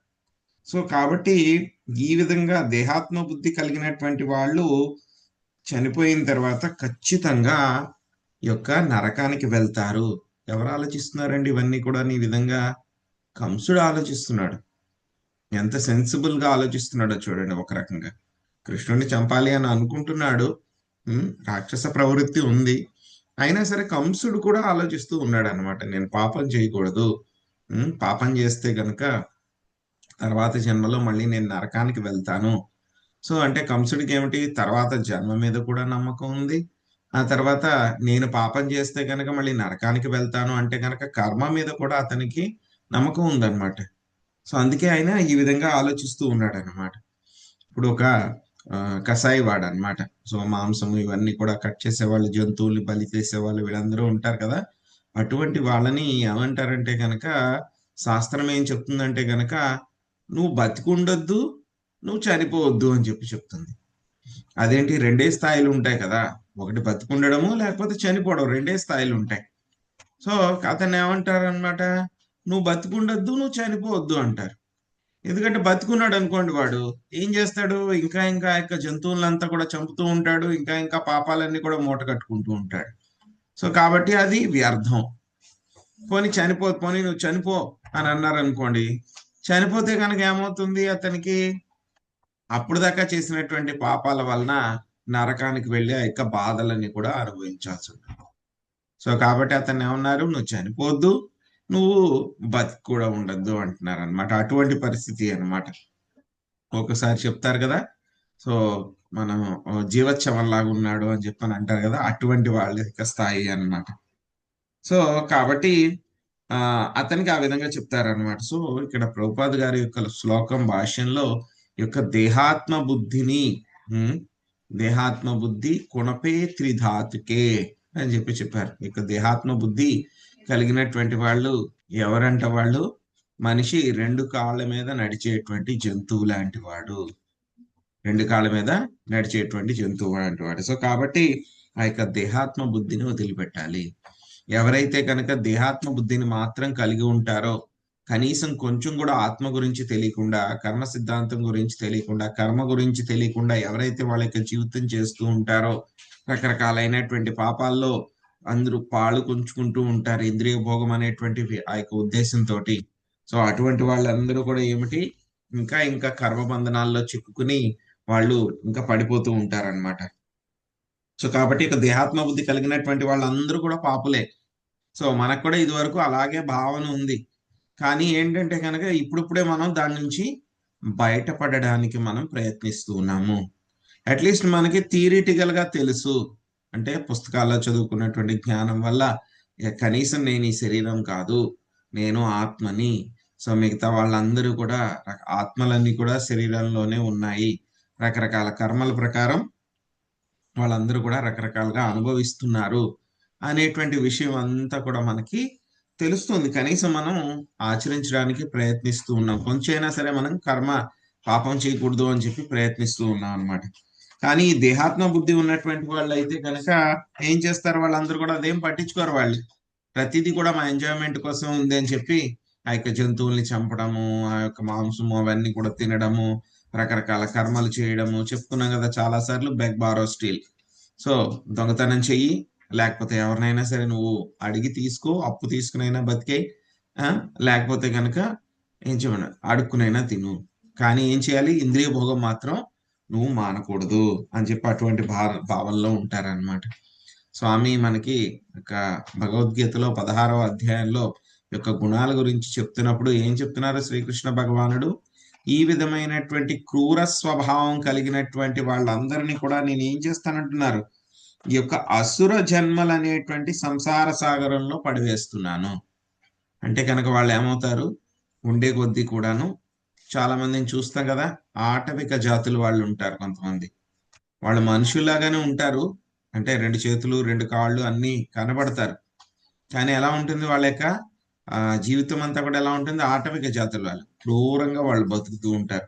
సో కాబట్టి ఈ విధంగా దేహాత్మ బుద్ధి కలిగినటువంటి వాళ్ళు చనిపోయిన తర్వాత ఖచ్చితంగా యొక్క నరకానికి వెళ్తారు. ఎవరు ఆలోచిస్తున్నారండి ఇవన్నీ కూడా? ఈ విధంగా కంసుడు ఆలోచిస్తున్నాడు. ఎంత సెన్సిబుల్ గా ఆలోచిస్తున్నాడో చూడండి. ఒక రకంగా కృష్ణుడిని చంపాలి అని అనుకుంటున్నాడు, రాక్షస ప్రవృత్తి ఉంది, అయినా సరే కంసుడు కూడా ఆలోచిస్తూ ఉన్నాడు అనమాట. నేను పాపం చేయకూడదు, పాపం చేస్తే గనక తర్వాత జన్మలో మళ్ళీ నేను నరకానికి వెళ్తాను. సో అంటే కంసుడికి ఏమిటి, తర్వాత జన్మ మీద కూడా నమ్మకం ఉంది. ఆ తర్వాత నేను పాపం చేస్తే కనుక మళ్ళీ నరకానికి వెళ్తాను అంటే కనుక కర్మ మీద కూడా అతనికి నమ్మకం ఉందన్నమాట. సో అందుకే ఆయన ఈ విధంగా ఆలోచిస్తూ ఉన్నాడు అనమాట. ఇప్పుడు ఒక కసాయి వాడు అనమాట. సో మాంసము ఇవన్నీ కూడా కట్ చేసేవాళ్ళు, జంతువుల్ని బలి చేసేవాళ్ళు వీళ్ళందరూ ఉంటారు కదా. అటువంటి వాళ్ళని ఏమంటారంటే కనుక శాస్త్రం ఏం చెప్తుందంటే కనుక నువ్వు బతికుండొద్దు, నువ్వు చనిపోవద్దు అని చెప్తుంది. అదేంటి, రెండే స్థాయిలు ఉంటాయి కదా, ఒకటి బతికుండడము లేకపోతే చనిపోవడం, రెండే స్థాయిలు ఉంటాయి. సో అతను ఏమంటారు అనమాట, నువ్వు బతికుండొద్దు, నువ్వు చనిపోవద్దు అంటారు. ఎందుకంటే బతుకున్నాడు అనుకోండి, వాడు ఏం చేస్తాడు, ఇంకా ఇంకా యొక్క జంతువులంతా కూడా చంపుతూ ఉంటాడు, ఇంకా ఇంకా పాపాలన్నీ కూడా మూట కట్టుకుంటూ ఉంటాడు. సో కాబట్టి అది వ్యర్థం. పోనీ నువ్వు చనిపో అని అన్నారు అనుకోండి, చనిపోతే కనుక ఏమవుతుంది, అతనికి అప్పుడు దాకా చేసినటువంటి పాపాల వలన నరకానికి వెళ్ళి ఆ యొక్క బాధలన్నీ కూడా అనుభవించాల్సి ఉంటుంది. సో కాబట్టి అతను ఏమన్నారు, నువ్వు చనిపోవద్దు, నువ్వు బతికి కూడా ఉండద్దు అంటున్నారు అనమాట. అటువంటి పరిస్థితి అనమాట. ఒకసారి చెప్తారు కదా, సో మనం జీవోత్సవంలాగా ఉన్నాడు అని చెప్పని అంటారు కదా, అటువంటి వాళ్ళ యొక్క స్థాయి అన్నమాట. సో కాబట్టి అతనికి ఆ విధంగా చెప్తారనమాట. సో ఇక్కడ ప్రభుపాద్ గారి యొక్క శ్లోకం భాష్యంలో యొక్క దేహాత్మ బుద్ధి కుణపే త్రిధాతుకే అని చెప్పారు. ఇక దేహాత్మ బుద్ధి కలిగినటువంటి వాళ్ళు ఎవరంట, వాళ్ళు మనిషి రెండు కాళ్ళ మీద నడిచేటువంటి జంతువు లాంటి వాడు, రెండు కాళ్ళ మీద నడిచేటువంటి జంతువు లాంటి వాడు. సో కాబట్టి ఆ యొక్క దేహాత్మ బుద్ధిని వదిలిపెట్టాలి. ఎవరైతే కనుక దేహాత్మ బుద్ధిని మాత్రం కలిగి ఉంటారో, కనీసం కొంచెం కూడా ఆత్మ గురించి తెలియకుండా, కర్మ సిద్ధాంతం గురించి తెలియకుండా, కర్మ గురించి తెలియకుండా ఎవరైతే వాళ్ళ యొక్క జీవితం చేస్తూ ఉంటారో, రకరకాలైనటువంటి పాపాల్లో అందరూ పాలు కొంచుకుంటూ ఉంటారు, ఇంద్రియ భోగం అనేటువంటి ఆ యొక్క ఉద్దేశంతో. సో అటువంటి వాళ్ళందరూ కూడా ఏమిటి, ఇంకా ఇంకా కర్మబంధనాల్లో చిక్కుకుని వాళ్ళు ఇంకా పడిపోతూ ఉంటారన్నమాట. సో కాబట్టి ఇక దేహాత్మ బుద్ధి కలిగినటువంటి వాళ్ళందరూ కూడా పాపులే. సో మనకు కూడా ఇది వరకు అలాగే భావన ఉంది. కానీ ఏంటంటే కనుక ఇప్పుడిప్పుడే మనం దాని నుంచి బయటపడడానికి మనం ప్రయత్నిస్తూ ఉన్నాము. అట్లీస్ట్ మనకి థియరిటికల్ గా తెలుసు, అంటే పుస్తకాల్లో చదువుకున్నటువంటి జ్ఞానం వల్ల కనీసం నేను ఈ శరీరం కాదు, నేను ఆత్మని. సో మిగతా వాళ్ళందరూ కూడా ఆత్మలన్నీ కూడా శరీరంలోనే ఉన్నాయి, రకరకాల కర్మల ప్రకారం వాళ్ళందరూ కూడా రకరకాలుగా అనుభవిస్తున్నారు అనేటువంటి విషయం అంతా కూడా మనకి తెలుస్తుంది. కనీసం మనం ఆచరించడానికి ప్రయత్నిస్తూ ఉన్నాం. కొంచెమైనా సరే మనం పాపం చేయకూడదు అని చెప్పి ప్రయత్నిస్తూ ఉన్నాం అనమాట. కానీ ఈ దేహాత్మ బుద్ధి ఉన్నటువంటి వాళ్ళు అయితే కనుక ఏం చేస్తారు, వాళ్ళందరూ కూడా అదేం పట్టించుకోరు. వాళ్ళు ప్రతిదీ కూడా మా ఎంజాయ్మెంట్ కోసం ఉంది అని చెప్పి ఆ యొక్క జంతువుల్ని చంపడము, ఆ యొక్క మాంసము అవన్నీ కూడా తినడము, రకరకాల కర్మలు చేయడము. చెప్పుకున్నాం కదా చాలా సార్లు, బెగ్ బారో స్టీల్. సో దొంగతనం చెయ్యి, లేకపోతే ఎవరినైనా సరే నువ్వు అడిగి తీసుకో, అప్పు తీసుకునైనా బతికే, లేకపోతే కనుక ఏం చేయమన్నా అడుక్కునైనా తిను, కానీ ఏం చేయాలి, ఇంద్రియ భోగం మాత్రం నువ్వు మానకూడదు అని చెప్పి అటువంటి భావంలో ఉంటారనమాట. స్వామి మనకి ఒక భగవద్గీతలో 16వ అధ్యాయంలో యొక్క గుణాల గురించి చెప్తున్నప్పుడు ఏం చెప్తున్నారు శ్రీకృష్ణ భగవానుడు, ఈ విధమైనటువంటి క్రూర స్వభావం కలిగినటువంటి వాళ్ళందరినీ కూడా నేను ఏం చేస్తానంటున్నారు, ఈ యొక్క అసుర జన్మలు అనేటువంటి సంసార సాగరంలో పడివేస్తున్నాను. అంటే కనుక వాళ్ళు ఏమవుతారు, ఉండే కొద్దీ కూడాను చాలా మందిని చూస్తాం కదా, ఆటవిక జాతులు వాళ్ళు ఉంటారు. కొంతమంది వాళ్ళు మనుషుల్లాగానే ఉంటారు, అంటే 2 చేతులు 2 కాళ్ళు అన్ని కనబడతారు, కానీ ఎలా ఉంటుంది వాళ్ళ యొక్క జీవితం అంతా కూడా ఎలా ఉంటుంది, ఆటవిక జాతులు వాళ్ళు క్రూరంగా వాళ్ళు బతుకుతూ ఉంటారు.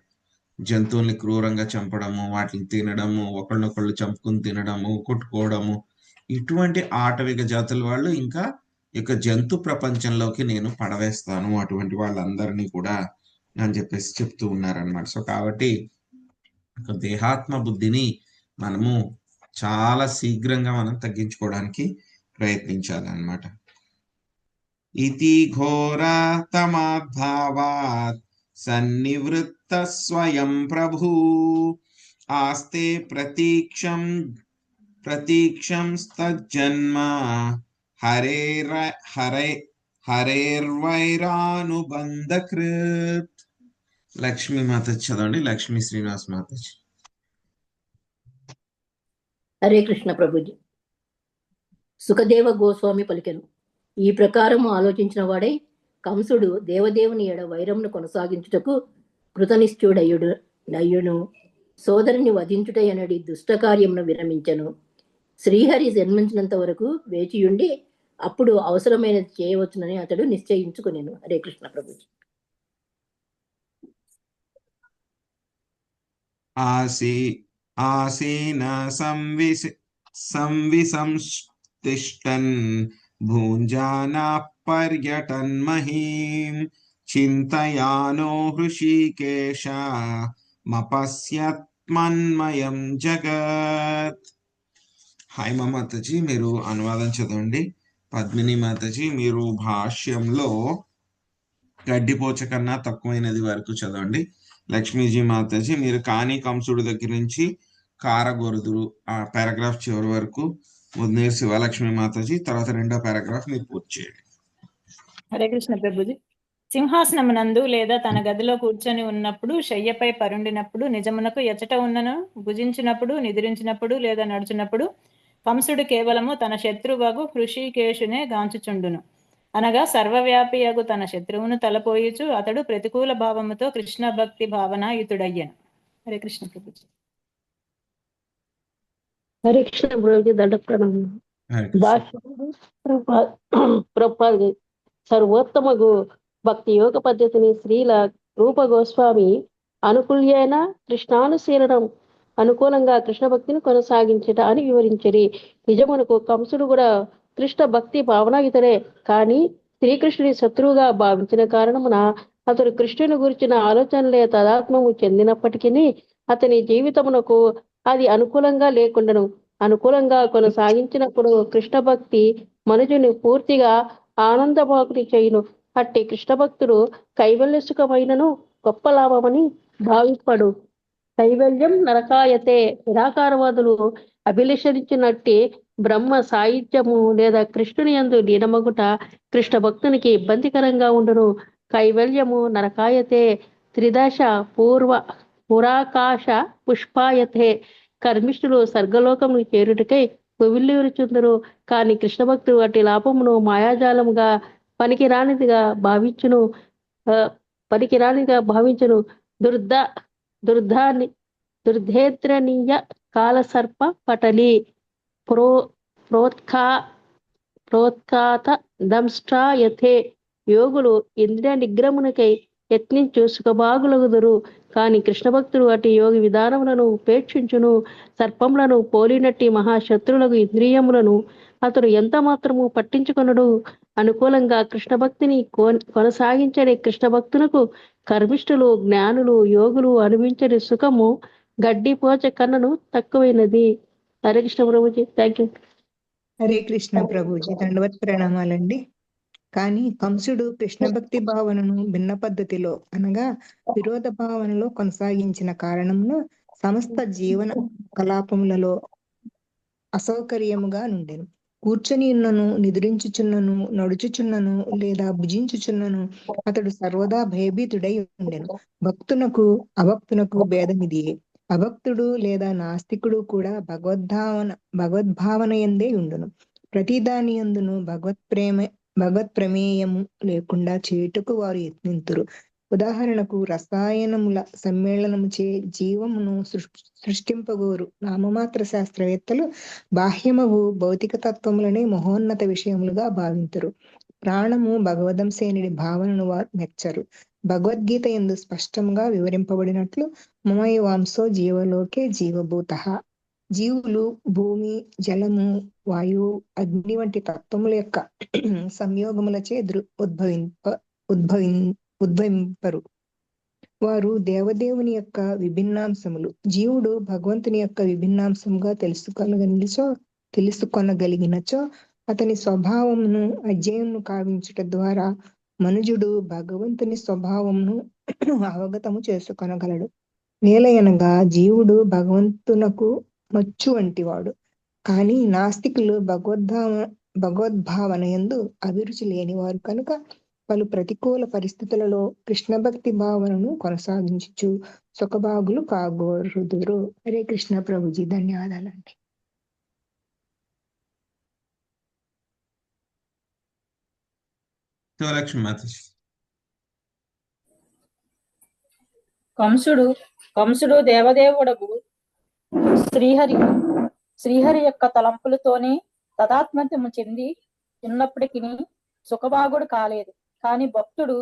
జంతువుల్ని క్రూరంగా చంపడము, వాటిని తినడము, ఒకళ్ళనొకళ్ళు చంపుకుని తినడము, కొట్టుకోవడము, ఇటువంటి ఆటవిక జాతుల వాళ్ళు ఇంకా ఇక జంతు ప్రపంచంలోకి నేను పడవేస్తాను అటువంటి వాళ్ళందరినీ కూడా అని చెప్పేసి చెప్తూ ఉన్నారనమాట. సో కాబట్టి దేహాత్మ బుద్ధిని మనము చాలా శీఘ్రంగా మనం తగ్గించుకోవడానికి ప్రయత్నించాలన్నమాట. ఇతి ఘోర తమాద్భావాత్ సన్నివృత్త స్వయం ప్రభు ఆస్తే ప్రతీక్షం స్తజ్జన్మ హరేర్వైరానుబంధకృత్. లక్ష్మీ మాతాజీ చదవండి. లక్ష్మీ శ్రీనివాస్ మాతాజీ. హరే కృష్ణ ప్రభుజీ. సుఖదేవ గోస్వామి పలికెను, ఈ ప్రకారము ఆలోచించిన వాడై కంసుడు దేవదేవుని ఎడ వైరమును కొనసాగించుటకు కృతనిశ్చయుడయ్యును సోదరుని వధించుటయనడి దుష్ట కార్యమును విరమించను. శ్రీహరి జన్మించినంత వరకు వేచియుండి అప్పుడు అవసరమైనది చేయవచ్చునని అతడు నిశ్చయించుకునేను. హరే కృష్ణ ప్రభుజీ. ఆసీన సంవిసంతిష్టన్ భుంజానా పర్యటన్ మహీం చింతయానో హృషీకేశ మపశ్యత్మన్మయం జగత్. హాయ్ మాతాజీ, మీరు అనువాదం చదవండి. పద్మిని మాతాజీ, మీరు భాష్యంలో గడ్డిపోచ కన్నా తక్కువైనది వరకు చదవండి. లక్ష్మీజీ మాతాజీ, మీరు కాని కంసుడు దగ్గర నుంచి కారగొరుదురు ఆ పారాగ్రాఫ్ చివరి వరకు ముద్నేరు శివలక్ష్మి మాతాజీ, తర్వాత 2వ పారాగ్రాఫ్ మీరు పూర్తి చేయండి. హరే కృష్ణ ప్రభుజీ. సింహాసనమునందు లేదా తన గదిలో కూర్చొని ఉన్నప్పుడు, శయ్యపై పరుండినప్పుడు, నిజమునకు ఎచ్చట ఉన్నను, భుజించినప్పుడు, నిద్రించినప్పుడు లేదా నడుచున్నప్పుడు కంసుడు కేవలము తన శత్రువగు హృషీకేశునే గాంచుచుండును. అనగా సర్వవ్యాపియగు తన శత్రువును తలపోయిచు అతడు ప్రతికూల భావముతో కృష్ణ భక్తి భావనాయుతుడయ్యను. హరే కృష్ణ ప్రభుజీ. హరే కృష్ణ ప్రభుజీ. దండ ప్రణామం. భాష్యం సర్వోత్తమగు భక్తి యోగ పద్ధతిని శ్రీల రూప గోస్వామి అనుకూల్యైన కృష్ణానుశీలనం అనుకూలంగా కృష్ణ భక్తిని కొనసాగించట అని వివరించరి. నిజమునకు కంసుడు కూడా కృష్ణ భక్తి భావనాయుతడే, కానీ శ్రీకృష్ణుని శత్రువుగా భావించిన కారణమున అతడు కృష్ణుని గురించిన ఆలోచనలే తదాత్మము చెందినప్పటికీ అతని జీవితమునకు అది అనుకూలంగా లేకుండాను. అనుకూలంగా కొనసాగించినప్పుడు కృష్ణ భక్తి మనుజుని పూర్తిగా ఆనందభాకుని చేయును. అట్టి కృష్ణ భక్తుడు కైవల్య సుఖమైనను గొప్ప లాభమని భావింపడు. కైవల్యం నరకాయతే. నిరాకారవాదులు అభిలషించినట్టి బ్రహ్మ సాహిత్యము లేదా కృష్ణుని యందు లీనమగుట కృష్ణ భక్తునికి ఇబ్బందికరంగా ఉండును. కైవల్యము నరకాయతే. త్రిదశ పురాకాశ పుష్పాయతే. కర్మిష్ఠులు స్వర్గలోకమును చేరుటకై కువిల్లుచుందరు, కానీ కృష్ణ భక్తుడు అట్టి లాభమును మాయాజాలముగా పనికిరానిదిగా భావించును. దుర్ధేద్రణీయ కాలసర్ప పటలి ప్రోత్కాత దంష్ట్రాయతే. యోగులు ఇంద్రియ నిగ్రహమునకై యత్నించు సుఖభాగులగుదురు, కానీ కృష్ణ భక్తుడు అటు యోగి విధానములను ఉపేక్షించును. సర్పములను పోలినట్టి మహాశత్రులకు ఇంద్రియములను అతడు ఎంత మాత్రము పట్టించుకొనడు. అనుకూలంగా కృష్ణ భక్తిని కొనసాగించని కృష్ణ భక్తులకు కర్మిష్ఠులు, జ్ఞానులు, యోగులు అనుభవించని సుఖము గడ్డిపోచ కన్నను తక్కువైనది. హరే కృష్ణ ప్రభుజీ. Thank you. హరే కృష్ణ ప్రభుజీ. దండవత్ ప్రణామాలండి. కానీ కంసుడు కృష్ణ భక్తి భావనను భిన్న పద్ధతిలో అనగా విరోధ భావనలో కొనసాగించిన కారణమును సమస్త జీవన కలాపములలో అసౌకర్యముగా నుండెను. కూర్చొని ఉన్నను, నిద్రించుచున్నను, నడుచుచున్నను లేదా భుజించుచున్నను అతడు సర్వదా భయభీతుడై ఉండెను. భక్తునకు అభక్తునకు భేదమిదియే. అభక్తుడు లేదా నాస్తికుడు కూడా భగవద్భావన ఎందే ఉండును. ప్రతిదాని యందును భగవత్ ప్రమేయము లేకుండా చేయుటకు వారు యత్నింతురు. ఉదాహరణకు రసాయనముల సమ్మేళనము చే జీవమును సృష్టింపగోరు నామమాత్ర శాస్త్రవేత్తలు బాహ్యమగు భౌతిక తత్వములనే మహోన్నత విషయములుగా భావింతురు. ప్రాణము భగవదంశేనుడి భావనను వారు మెచ్చరు. భగవద్గీత యందు స్పష్టంగా వివరింపబడినట్లు మమైవాంసో జీవలోకే జీవభూతః. జీవులు భూమి, జలము, వాయువు, అగ్ని వంటి తత్వముల యొక్క సంయోగములచే ఉద్భవింపరు. వారు దేవదేవుని యొక్క విభిన్నాంశములు. జీవుడు భగవంతుని యొక్క విభిన్నాంశముగా తెలుసుకొనగలిగినచో అతని స్వభావమును అధ్యయనము కావించుట ద్వారా మనుజుడు భగవంతుని స్వభావమును అవగతము చేసుకొనగలడు. నేలయనగా జీవుడు భగవంతునకు మచ్చు వంటివాడు. కానీ నాస్తికులు భగవద్భావన యందు అభిరుచి లేనివారు కనుక పలు ప్రతికూల పరిస్థితులలో కృష్ణ భక్తి భావనను కొనసాగించు సుఖభాగులు కాగోరుదురు. హరే కృష్ణ ప్రభుజీ, ధన్యవాదాలండి. శివలక్ష్మి మాతాజీ. కంసుడు దేవదేవుడకు శ్రీహరి యొక్క తలంపులతోనే తదాత్మ్యము చెంది ఉన్నప్పటికీ సుఖభాగుడు కాలేదు. కాని భక్తుడు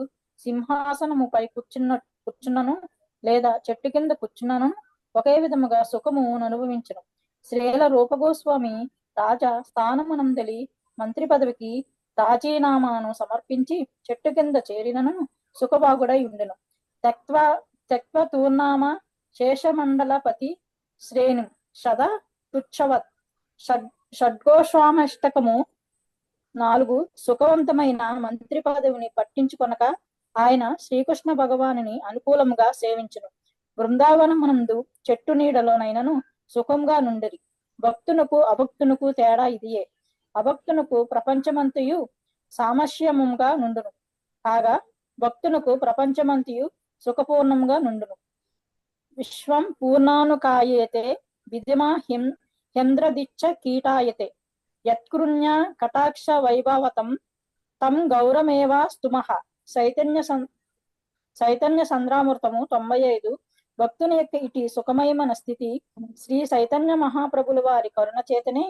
సింహాసనముపై కూర్చున్నను లేదా చెట్టు కింద కూర్చున్నను ఒకే విధముగా సుఖము అనుభవించను. శ్రీల రూపగోస్వామి రాజా స్థానమునందలి మంత్రి పదవికి రాజీనామాను సమర్పించి చెట్టు కింద చేరినను సుఖభాగుడై ఉండెను. త్యక్త్వ తూర్నామ శేషమండలపతి శ్రేణి సదా తుచ్చవత్ షడ్గోస్వామష్టకము 4 సుఖవంతమైన మంత్రి పదవిని పట్టించుకొనక ఆయన శ్రీకృష్ణ భగవానుని అనుకూలముగా సేవించును. బృందావనమునందు చెట్టు నీడలోనైనను సుఖంగా నుండిరి. భక్తునకు అభక్తునకు తేడా ఇదియే. అభక్తునకు ప్రపంచమంతయు సామస్యముగా నుండును, కాగా భక్తునకు ప్రపంచమంతయు సుఖపూర్ణముగా నుండును. విశ్వం పూర్ణానుకాయేతే విద్యమా హేంద్రదిచ్చ కీటాయతే యత్కృణ్య కటాక్ష వైభవతం తం గౌరమేవా స్తుమః. చైతన్య సంద్రామృతము 95. భక్తుని యొక్క ఇటు సుఖమయమైన స్థితి శ్రీ చైతన్య మహాప్రభుల వారి కరుణ చేతనే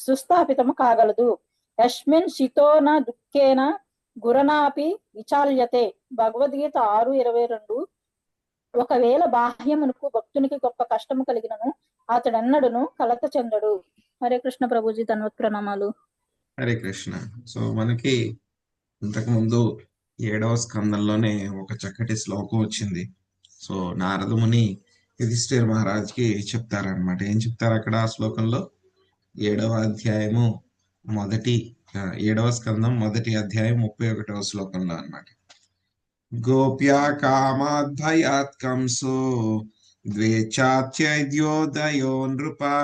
సుస్థాపితము కాగలదు. యస్మిన్ శితోన దుఃఖేన గురనాపి విచాల్యతే. భగవద్గీత 6:22. ఒకవేళ బాహ్యమునకు భక్తునికి గొప్ప కష్టము కలిగినను అతడన్నడును కలత చెందడు. హరే కృష్ణ ప్రభుజీ, ధన్వత్ ప్రణామాలు. హరే కృష్ణ. సో మనకి ఇంతకు ముందు 7వ స్కందంలోనే ఒక చక్కటి శ్లోకం వచ్చింది. సో నారదముని యుధిష్ఠిర మహారాజ్కి చెప్తారనమాట. ఏం చెప్తారు అక్కడ ఆ శ్లోకంలో? 7వ అధ్యాయము 7వ స్కందం 1వ అధ్యాయం 31వ శ్లోకంలో అన్నమాట. గోప్యా కామాద్ భయాత్ కంసో ద్వేచాత్యద్యోదయో నృపా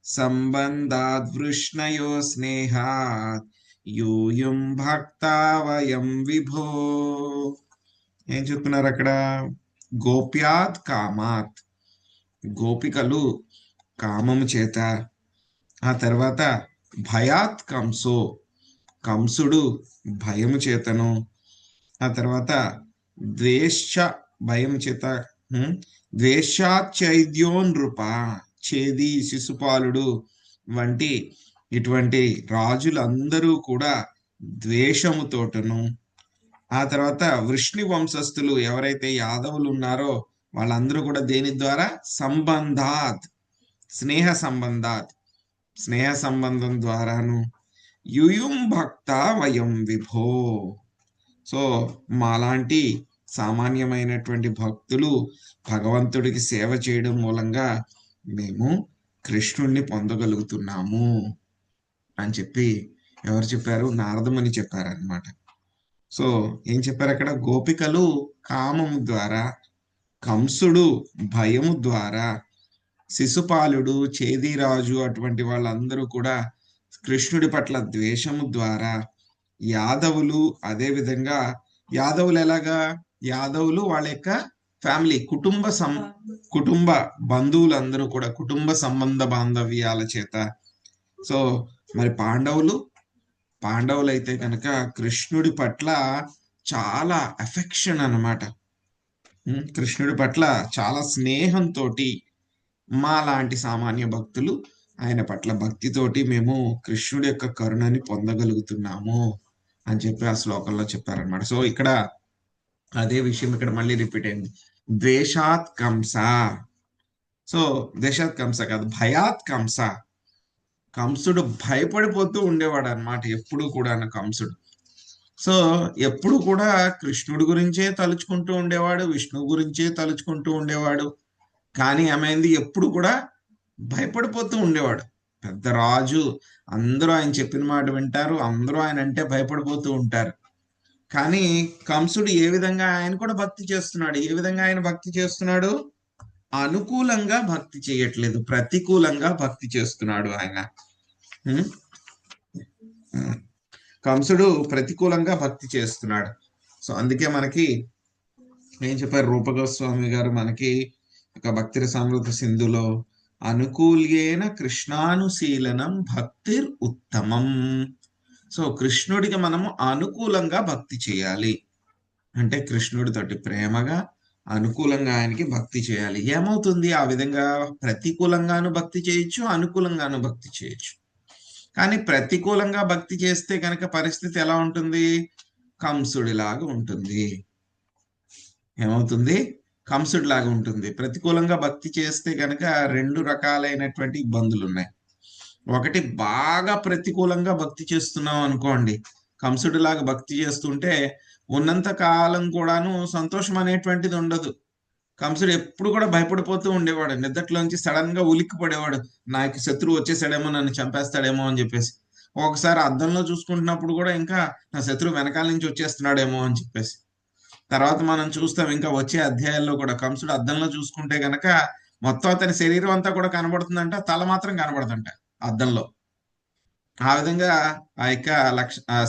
సంబంధాద్ వృష్ణయో స్నేహాత్ యూయం భక్తా వయం విభో. ఏం చెప్తున్నారు అక్కడ? గోప్యాత్ కామాత్, గోపికలు కామము చేత, ఆ తర్వాత భయాత్ కంసో, కంసుడు భయము చేతను, ఆ తర్వాత ద్వేష భయం చేత, ద్వేషాచైద్యో నృప, చేది శిశుపాలుడు వంటి ఇటువంటి రాజులందరూ కూడా ద్వేషముతోటను, ఆ తర్వాత వృష్ణి వంశస్థులు ఎవరైతే యాదవులు ఉన్నారో వాళ్ళందరూ కూడా దేని ద్వారా? సంబంధాత్, స్నేహ సంబంధం ద్వారాను, యుయుం భక్త వయం విభో. సో మాలాంటి సామాన్యమైనటువంటి భక్తులు భగవంతుడికి సేవ చేయడం మూలంగా మేము కృష్ణుణ్ణి పొందగలుగుతున్నాము అని చెప్పి ఎవరు చెప్పారు? నారదముని చెప్పారనమాట. సో ఏం చెప్పారు అక్కడ? గోపికలు కామము ద్వారా, కంసుడు భయము ద్వారా, శిశుపాలుడు, చేదిరాజు అటువంటి వాళ్ళందరూ కూడా కృష్ణుడి పట్ల ద్వేషము ద్వారా, యాదవులు అదే విధంగా, యాదవులు ఎలాగా? యాదవులు వాళ్ళ యొక్క ఫ్యామిలీ, కుటుంబ బంధువులందరూ కూడా కుటుంబ సంబంధ బాంధవ్యాల చేత. సో మరి పాండవులు అయితే కనుక కృష్ణుడి పట్ల చాలా అఫెక్షన్ అన్నమాట. కృష్ణుడి పట్ల చాలా స్నేహంతో మా లాంటి సామాన్య భక్తులు ఆయన పట్ల భక్తితోటి మేము కృష్ణుడి యొక్క కరుణని పొందగలుగుతున్నాము అని చెప్పి ఆ శ్లోకంలో చెప్పారనమాట. సో ఇక్కడ అదే విషయం ఇక్కడ మళ్ళీ రిపీట్ అయింది. ద్వేషాత్ కంస. సో ద్వేషాత్ కంస కాదు, భయాత్ కంస. కంసుడు భయపడిపోతూ ఉండేవాడు అనమాట ఎప్పుడు కూడా కంసుడు. సో ఎప్పుడు కూడా కృష్ణుడి గురించే తలుచుకుంటూ ఉండేవాడు, విష్ణువు గురించే తలుచుకుంటూ ఉండేవాడు. కానీ ఏమైంది? ఎప్పుడు కూడా భయపడిపోతూ ఉండేవాడు. పెద్ద రాజు, అందరూ ఆయన చెప్పిన మాట వింటారు, అందరూ ఆయన అంటే భయపడిపోతూ ఉంటారు. కానీ కంసుడు ఏ విధంగా ఆయన కూడా భక్తి చేస్తున్నాడు? ఏ విధంగా ఆయన భక్తి చేస్తున్నాడు? అనుకూలంగా భక్తి చేయట్లేదు, ప్రతికూలంగా భక్తి చేస్తున్నాడు ఆయన. కంసుడు ప్రతికూలంగా భక్తి చేస్తున్నాడు. సో అందుకే మనకి ఏం చెప్పారు రూపగోస్వామి గారు మనకి ఒక భక్తి రసామృత సింధులో, అనుకూల్యేన కృష్ణానుశీలనం భక్తిర్ ఉత్తమం. సో కృష్ణుడికి మనము అనుకూలంగా భక్తి చేయాలి అంటే కృష్ణుడితోటి ప్రేమగా అనుకూలంగా ఆయనకి భక్తి చేయాలి. ఏమవుతుంది ఆ విధంగా ప్రతికూలంగాను భక్తి చేయొచ్చు, అనుకూలంగాను భక్తి చేయొచ్చు. కానీ ప్రతికూలంగా భక్తి చేస్తే కనుక పరిస్థితి ఎలా ఉంటుంది? కంసుడిలాగా ఉంటుంది. ఏమవుతుంది? కంసుడిలాగా ఉంటుంది. ప్రతికూలంగా భక్తి చేస్తే కనుక 2 రకాలైనటువంటి ఇబ్బందులు ఉన్నాయి. ఒకటి, బాగా ప్రతికూలంగా భక్తి చేస్తున్నాం అనుకోండి, కంసుడిలాగా భక్తి చేస్తుంటే ఉన్నంత కాలం కూడాను సంతోషం అనేటువంటిది ఉండదు. కంసుడు ఎప్పుడు కూడా భయపడిపోతూ ఉండేవాడు. నిద్రలోంచి సడన్ గా ఉలిక్కి పడేవాడు, నాకు శత్రువు వచ్చేసాడేమో, నన్ను చంపేస్తాడేమో అని చెప్పేసి. ఒకసారి అద్దంలో చూసుకుంటున్నప్పుడు కూడా ఇంకా నా శత్రువు వెనకాల నుంచి వచ్చేస్తున్నాడేమో అని చెప్పేసి. తర్వాత మనం చూస్తాం ఇంకా వచ్చే అధ్యాయాల్లో కూడా కంసుడు అద్దంలో చూసుకుంటే గనక మొత్తం అతని శరీరం అంతా కూడా కనబడుతుందంట, తల మాత్రం కనబడదంట అద్దంలో. ఆ విధంగా ఆ యొక్క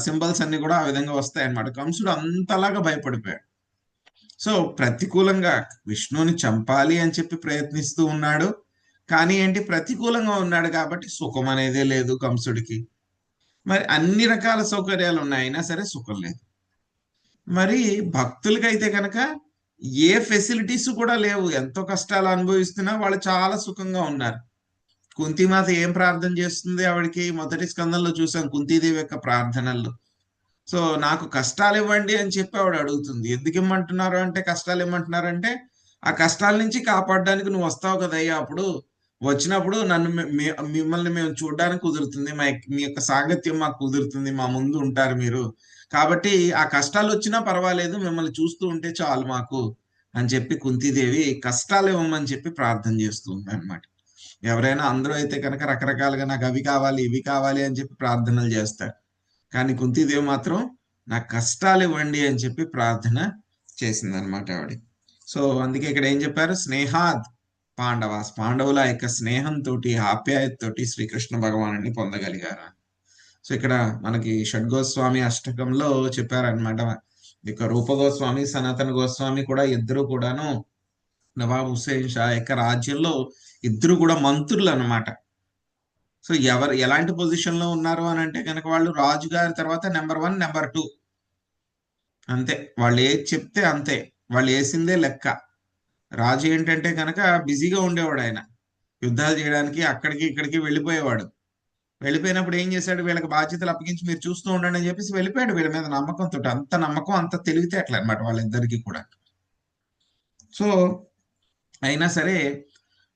సింబల్స్ అన్ని కూడా ఆ విధంగా వస్తాయి అన్నమాట. కంసుడు అంతలాగా భయపడిపోయాడు. సో ప్రతికూలంగా విష్ణువుని చంపాలి అని చెప్పి ప్రయత్నిస్తూ ఉన్నాడు. కానీ ఏంటి, ప్రతికూలంగా ఉన్నాడు కాబట్టి సుఖం అనేదే లేదు కంసుడికి. మరి అన్ని రకాల సౌకర్యాలు ఉన్నాయి, అయినా సరే సుఖం లేదు. మరి భక్తులకైతే కనుక ఏ ఫెసిలిటీస్ కూడా లేవు, ఎంతో కష్టాలు అనుభవిస్తున్నా వాళ్ళు చాలా సుఖంగా ఉన్నారు. కుంతిమాత ఏం ప్రార్థన చేస్తుంది? ఆవిడికి మొదటి స్కందంలో చూసాం కుంతీదేవి యొక్క ప్రార్థనల్లో. సో నాకు కష్టాలు ఇవ్వండి అని చెప్పి ఆవిడ అడుగుతుంది. ఎందుకు ఇమ్మంటున్నారు అంటే, కష్టాలు ఇమ్మంటున్నారు అంటే, ఆ కష్టాల నుంచి కాపాడడానికి నువ్వు వస్తావు కదయ్యా, అప్పుడు వచ్చినప్పుడు నన్ను మిమ్మల్ని మేము చూడడానికి కుదురుతుంది, మీ యొక్క సాంగత్యం మాకు కుదురుతుంది, మా ముందు ఉంటారు మీరు, కాబట్టి ఆ కష్టాలు వచ్చినా పర్వాలేదు, మిమ్మల్ని చూస్తూ ఉంటే చాలు మాకు అని చెప్పి కుంతీదేవి కష్టాలు ఇవ్వమని చెప్పి ప్రార్థన చేస్తుంది అనమాట. ఎవరైనా అందరూ అయితే కనుక రకరకాలుగా నాకు అవి కావాలి ఇవి కావాలి అని చెప్పి ప్రార్థనలు చేస్తారు. కానీ కుంతీదేవి మాత్రం నాకు కష్టాలు ఇవ్వండి అని చెప్పి ప్రార్థన చేసింది అనమాట ఆవిడ. సో అందుకే ఇక్కడ ఏం చెప్పారు? స్నేహాద్ పాండవాస్, పాండవుల యొక్క స్నేహంతో ఆప్యాయతతోటి శ్రీకృష్ణ భగవానుని పొందగలిగారు. సో ఇక్కడ మనకి షడ్గోస్వామి అష్టకంలో చెప్పారనమాట. ఇక రూపగోస్వామి సనాతన గోస్వామి కూడా ఇద్దరు కూడాను నవాబ్ హుస్సేన్ షా యొక్క రాజ్యంలో ఇద్దరు కూడా మంత్రులు అనమాట. సో ఎవరు ఎలాంటి పొజిషన్ లో ఉన్నారు అని అంటే కనుక వాళ్ళు రాజుగారి తర్వాత నెంబర్ 1 నెంబర్ 2 అంతే. వాళ్ళు ఏది చెప్తే అంతే, వాళ్ళు వేసిందే లెక్క. రాజు ఏంటంటే కనుక బిజీగా ఉండేవాడు, ఆయన యుద్ధాలు చేయడానికి అక్కడికి ఇక్కడికి వెళ్ళిపోయేవాడు. వెళ్ళిపోయినప్పుడు ఏం చేశాడు, వీళ్ళకి బాధ్యతలు అప్పగించి మీరు చూస్తూ ఉండండి అని చెప్పేసి వెళ్ళిపోయాడు. వీళ్ళ మీద నమ్మకంతో, అంత నమ్మకం అంత తెలివితేటలు అనమాట వాళ్ళిద్దరికి కూడా. సో అయినా సరే,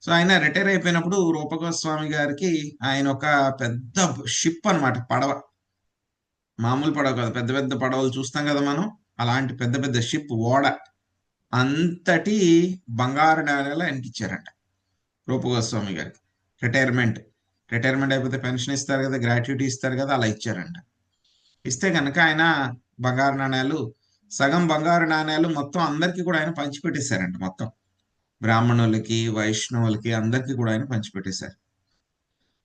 సో ఆయన రిటైర్ అయిపోయినప్పుడు రూపగోస్వామి గారికి ఆయన ఒక పెద్ద షిప్ అనమాట, పడవ, మామూలు పడవ కాదు, పెద్ద పెద్ద పడవలు చూస్తాం కదా మనం, అలాంటి పెద్ద పెద్ద షిప్, ఓడ అంతటి బంగారు నాణేలు ఆయనకి ఇచ్చారంట రూపగోస్వామి గారికి. రిటైర్మెంట్ అయిపోతే పెన్షన్ ఇస్తారు కదా, గ్రాట్యుటీ ఇస్తారు కదా, అలా ఇచ్చారంట. ఇస్తే కనుక ఆయన బంగారు నాణేలు, సగం బంగారు నాణేలు మొత్తం అందరికీ కూడా ఆయన పంచిపెట్టేశారంట. మొత్తం బ్రాహ్మణులకి వైష్ణవులకి అందరికీ కూడా ఆయన పంచిపెట్టేశారు.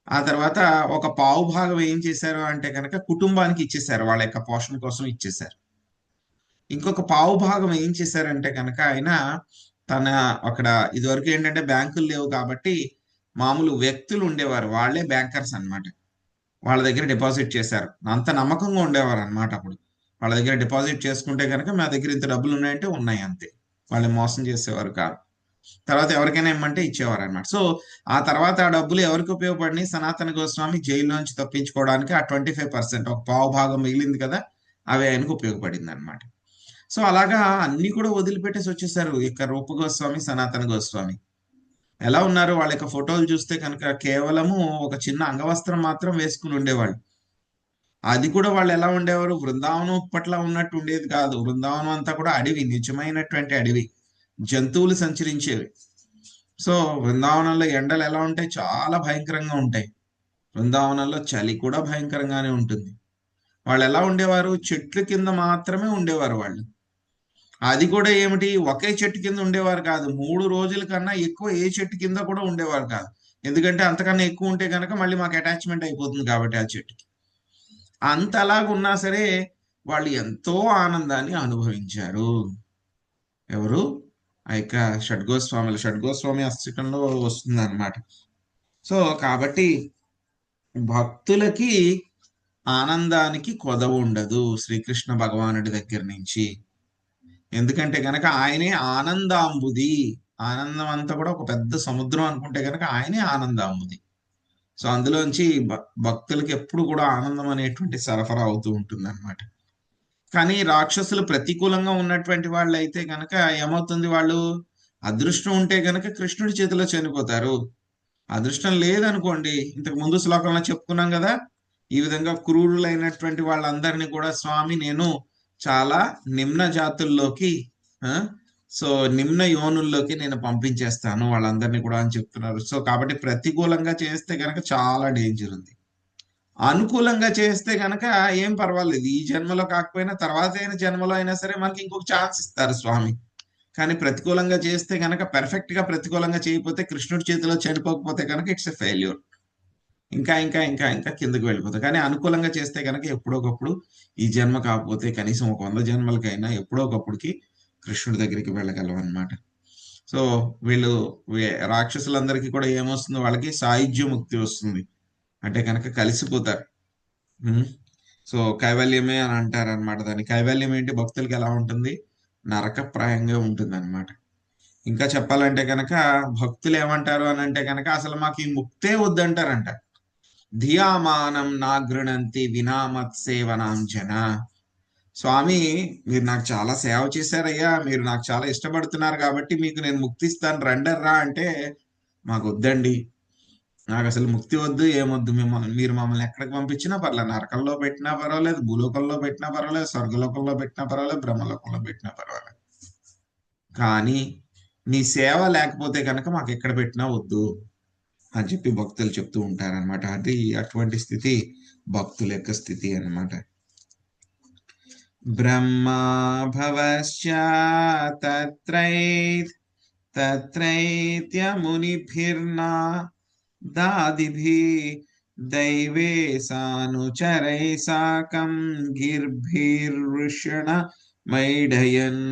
ఆ తర్వాత ఒక పావు భాగం ఏం చేశారు అంటే కనుక కుటుంబానికి ఇచ్చేశారు, వాళ్ళ యొక్క పోషణ కోసం ఇచ్చేశారు. ఇంకొక పావు భాగం ఏం చేశారంటే కనుక ఆయన తన అక్కడ ఇదివరకు ఏంటంటే బ్యాంకులు లేవు కాబట్టి మామూలు వ్యక్తులు ఉండేవారు, వాళ్ళే బ్యాంకర్స్ అన్నమాట. వాళ్ళ దగ్గర డిపాజిట్ చేశారు. అంత నమ్మకంగా ఉండేవారు అనమాట. అప్పుడు వాళ్ళ దగ్గర డిపాజిట్ చేసుకుంటే కనుక మా దగ్గర ఇంత డబ్బులు ఉన్నాయంటే ఉన్నాయి అంతే, వాళ్ళు మోసం చేసేవారు కాదు. తర్వాత ఎవరికైనా ఇమ్మంటే ఇచ్చేవారు అనమాట. సో ఆ తర్వాత ఆ డబ్బులు ఎవరికి ఉపయోగపడినాయి? సనాతన గోస్వామి జైలు నుంచి తప్పించుకోవడానికి ఆ 25%, ఒక పావు భాగం మిగిలింది కదా, అవి ఆయనకు ఉపయోగపడింది అనమాట. సో అలాగా అన్ని కూడా వదిలిపెట్టేసి వచ్చేసారు ఇక రూపగోస్వామి సనాతన గోస్వామి. ఎలా ఉన్నారు? వాళ్ళ యొక్క ఫోటోలు చూస్తే కనుక కేవలము ఒక చిన్న అంగవస్త్రం మాత్రం వేసుకుని ఉండేవాళ్ళు. అది కూడా వాళ్ళు ఎలా ఉండేవారు? బృందావనం పట్ల ఉన్నట్టు ఉండేది కాదు. బృందావనం అంతా కూడా అడవి, నిజమైనటువంటి అడవి, జంతువులు సంచరించేవి. సో బృందావనంలో ఎండలు ఎలా ఉంటాయి? చాలా భయంకరంగా ఉంటాయి. బృందావనంలో చలి కూడా భయంకరంగానే ఉంటుంది. వాళ్ళు ఎలా ఉండేవారు? చెట్ల కింద మాత్రమే ఉండేవారు వాళ్ళు. అది కూడా ఏమిటి, ఒకే చెట్టు కింద ఉండేవారు కాదు, 3 రోజుల కన్నా ఎక్కువ ఏ చెట్టు కింద కూడా ఉండేవారు కాదు. ఎందుకంటే అంతకన్నా ఎక్కువ ఉంటే కనుక మళ్ళీ మాకు అటాచ్మెంట్ అయిపోతుంది కాబట్టి ఆ చెట్టుకి. అంతలాగున్నా సరే వాళ్ళు ఎంతో ఆనందాన్ని అనుభవించారు. ఎవరు? ఆ యొక్క షడ్గోస్వామి అష్టకంలో వస్తుంది అనమాట. సో కాబట్టి భక్తులకి ఆనందానికి కొదవ ఉండదు శ్రీకృష్ణ భగవానుడి దగ్గర నుంచి. ఎందుకంటే గనక ఆయనే ఆనందాంబుది. ఆనందం అంతా కూడా ఒక పెద్ద సముద్రం అనుకుంటే గనక ఆయనే ఆనందాంబుది. సో అందులోంచి భక్తులకి ఎప్పుడు కూడా ఆనందం అనేటువంటి సరఫరా అవుతూ ఉంటుంది అనమాట. కానీ రాక్షసులు ప్రతికూలంగా ఉన్నటువంటి వాళ్ళు అయితే గనక ఏమవుతుంది, వాళ్ళు అదృష్టం ఉంటే గనక కృష్ణుడి చేతిలో చనిపోతారు. అదృష్టం లేదనుకోండి, ఇంతకు ముందు శ్లోకంలో చెప్పుకున్నాం కదా, ఈ విధంగా క్రూరులైనటువంటి వాళ్ళందరినీ కూడా స్వామి నేను చాలా నిమ్న జాతుల్లోకి సో నిమ్న యోనుల్లోకి నేను పంపించేస్తాను వాళ్ళందరినీ కూడా అని చెప్తున్నారు. సో కాబట్టి ప్రతికూలంగా చేస్తే గనక చాలా డేంజర్ ఉంది. అనుకూలంగా చేస్తే గనక ఏం పర్వాలేదు, ఈ జన్మలో కాకపోయినా తర్వాత అయిన జన్మలో అయినా సరే మనకి ఇంకొక ఛాన్స్ ఇస్తారు స్వామి. కానీ ప్రతికూలంగా చేస్తే గనక, పెర్ఫెక్ట్ గా ప్రతికూలంగా చేయకపోతే, కృష్ణుడి చేతిలో చనిపోకపోతే కనుక ఇట్స్ ఎ ఫెయిల్యూర్. ఇంకా ఇంకా ఇంకా ఇంకా కిందకి వెళ్ళిపోతాయి. కానీ అనుకూలంగా చేస్తే కనుక ఎప్పుడో ఒకప్పుడు, ఈ జన్మ కాకపోతే కనీసం ఒక 100 జన్మలకైనా ఎప్పుడో ఒకప్పుడుకి కృష్ణుడి దగ్గరికి వెళ్ళగలం అనమాట. సో వీళ్ళు రాక్షసులందరికీ కూడా ఏమొస్తుంది, వాళ్ళకి సాయుధ్య ముక్తి వస్తుంది. అంటే కనుక కలిసిపోతారు. సో కైవల్యమే అని అంటారు అనమాట. దాని కైవల్యం ఏంటి, భక్తులకి ఎలా ఉంటుంది, నరకప్రాయంగా ఉంటుంది అనమాట. ఇంకా చెప్పాలంటే కనుక భక్తులు ఏమంటారు అని అంటే కనుక, అసలు మాకు ఈ ముక్తే వద్దంటారంట. ధియామానం నాగృణంతి వినామత్ సేవనాం జన. స్వామి మీరు నాకు చాలా సేవ చేశారయ్యా, మీరు నాకు చాలా ఇష్టపడుతున్నారు కాబట్టి మీకు నేను ముక్తిస్తాను రండర్రా అంటే, మాకు వద్దండి, నాకు అసలు ముక్తి వద్దు, ఏమొద్దు, మీరు మమ్మల్ని ఎక్కడికి పంపించినా పర్లేదు, నరకంలో పెట్టినా పర్వాలేదు, భూలోకంలో పెట్టినా పర్వాలేదు, స్వర్గలోకంలో పెట్టినా పర్వాలేదు, బ్రహ్మలోకంలో పెట్టినా పర్వాలేదు, కానీ నీ సేవ లేకపోతే కనుక మాకు ఎక్కడ పెట్టినా వద్దు అని చెప్పి భక్తులు చెప్తూ ఉంటారనమాట. అది అటువంటి స్థితి భక్తుల యొక్క స్థితి అన్నమాట. బ్రహ్మా భవశ్చ తత్రైత్యమునిభిర్నా దాదిభి దైవే సానుచరై సాకం గిర్భిర్వృషణ మైఢయన్.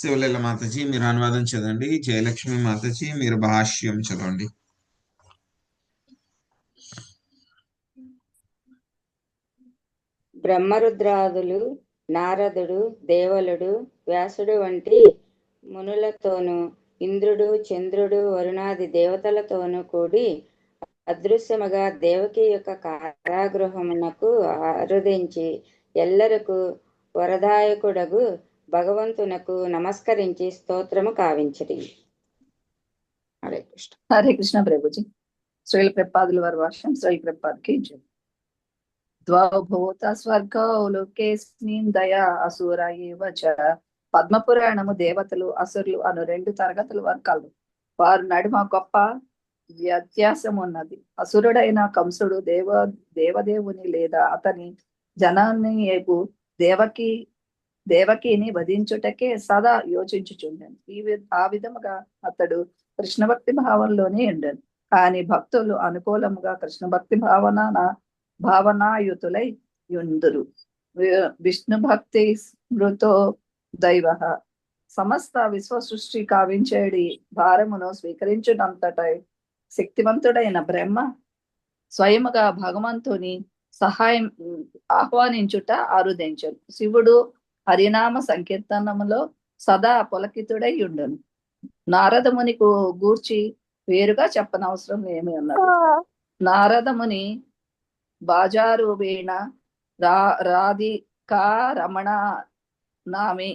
శివలీల మాతాజీ మీరు అనువాదం చదవండి. జయలక్ష్మి మాతాజీ మీరు భాష్యం చదవండి. బ్రహ్మరుద్రాదులు, నారదుడు, దేవలుడు, వ్యాసుడు వంటి మునులతోనూ, ఇంద్రుడు, చంద్రుడు, వరుణాది దేవతలతోనూ కూడి అదృశ్యముగా దేవకి యొక్క కారాగృహమునకు ఆరుదించి ఎల్లరకు వరదాయకుడగు భగవంతునకు నమస్కరించి స్తోత్రము కావించడి. హరే కృష్ణ. హరే కృష్ణ ప్రభుజీ. శ్రీల ప్రపాదుల వారి వర్షం. శ్రీల ప్రపాదకి జై. ద్వౌభూత స్వర్గౌ లోకేస్మిన్ దయా అసుర ఏవ చ. పద్మపురాణము దేవతలు, అసురులు అను 2 తరగతుల వర్గాలు. వారు నడుమ గొప్ప వ్యత్యాసం ఉన్నది. అసురుడైన కంసుడు దేవదేవుని లేదా అతని జనాన్ని దేవకిని వధించుటకే సదా యోచించుచుండెను. ఆ విధముగా అతడు కృష్ణ భక్తి భావంలోనే ఉండెను. కానీ భక్తులు అనుకూలముగా కృష్ణ భక్తి భావనాయుతులై యుందురు. విష్ణు భక్తి స్మృతో దైవ. సమస్త విశ్వ సృష్టి కావించేడి భారమును స్వీకరించినంతటై శక్తివంతుడైన బ్రహ్మ స్వయముగా భగవంతుని సహాయం ఆహ్వానించుట ఆరుదించను. శివుడు హరినామ సంకీర్తనములో సదా పులకితుడై ఉండును. నారదముని గూర్చి వేరుగా చెప్పనవసరం ఏమి ఉన్నది. నారదముని బాజారు వీణ రాధికా రమణ నామి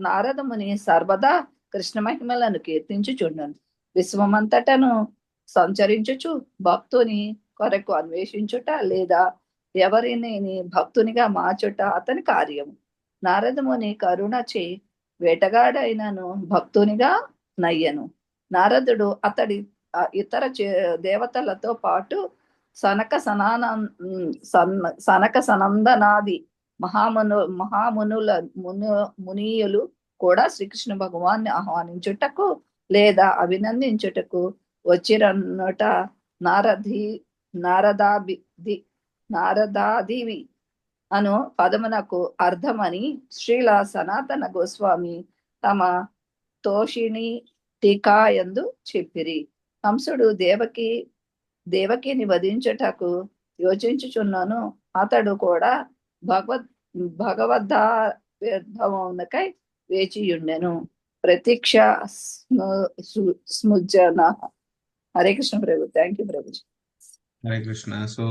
నారదముని సర్వదా కృష్ణ మహిమలను కీర్తించుచుండను. విశ్వమంతటను సంచరించుచు భక్తుని కొరకు అన్వేషించుట లేదా ఎవరిని భక్తునిగా మార్చుట అతని కార్యము. నారదముని కరుణచే వేటగాడైనను భక్తునిగా నయ్యను. నారదుడు అతడి ఇతర దేవతలతో పాటు సనక సనందనాది మునీయులు కూడా శ్రీకృష్ణ భగవాన్ని ఆహ్వానించుటకు లేదా అభినందించుటకు వచ్చిరన్నట నారదాదివి అను పదమునకు అర్థమని శ్రీల సనాతన గోస్వామి తమ తోషిణి టీకాయందు చెప్పిరి. కంసుడు దేవకిని వధించుటకు యోచించుచున్నాను. అతడు కూడా భగవద్భవమునకై వేచియుండెను. ప్రతీక్ష స్ముజన. హరే కృష్ణ ప్రభు. Thank you Prabhuji. Hare Krishna. So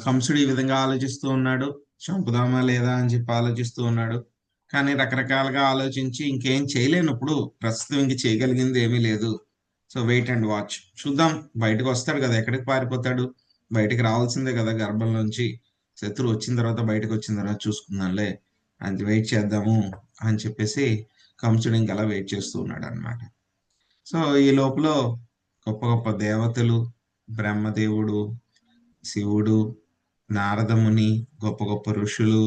కంసుడు ఈ విధంగా ఆలోచిస్తూ ఉన్నాడు, చంపుదామా లేదా అని చెప్పి ఆలోచిస్తూ ఉన్నాడు. కానీ రకరకాలుగా ఆలోచించి ఇంకేం చేయలేనప్పుడు ప్రస్తుతం ఇంక చేయగలిగింది ఏమీ లేదు. సో వెయిట్ అండ్ వాచ్, చూద్దాం. బయటకు వస్తాడు కదా, ఎక్కడికి పారిపోతాడు? బయటికి రావాల్సిందే కదా గర్భంలోంచి. శత్రువు వచ్చిన తర్వాత, బయటకు వచ్చిన తర్వాత చూసుకుందాంలే అని వెయిట్ చేద్దాము అని చెప్పేసి కంసుడు ఇంకలా వెయిట్ చేస్తూ ఉన్నాడు అనమాట. సో ఈ లోపల గొప్ప గొప్ప దేవతలు, బ్రహ్మదేవుడు, శివుడు, నారదముని, గొప్ప గొప్ప ఋషులు,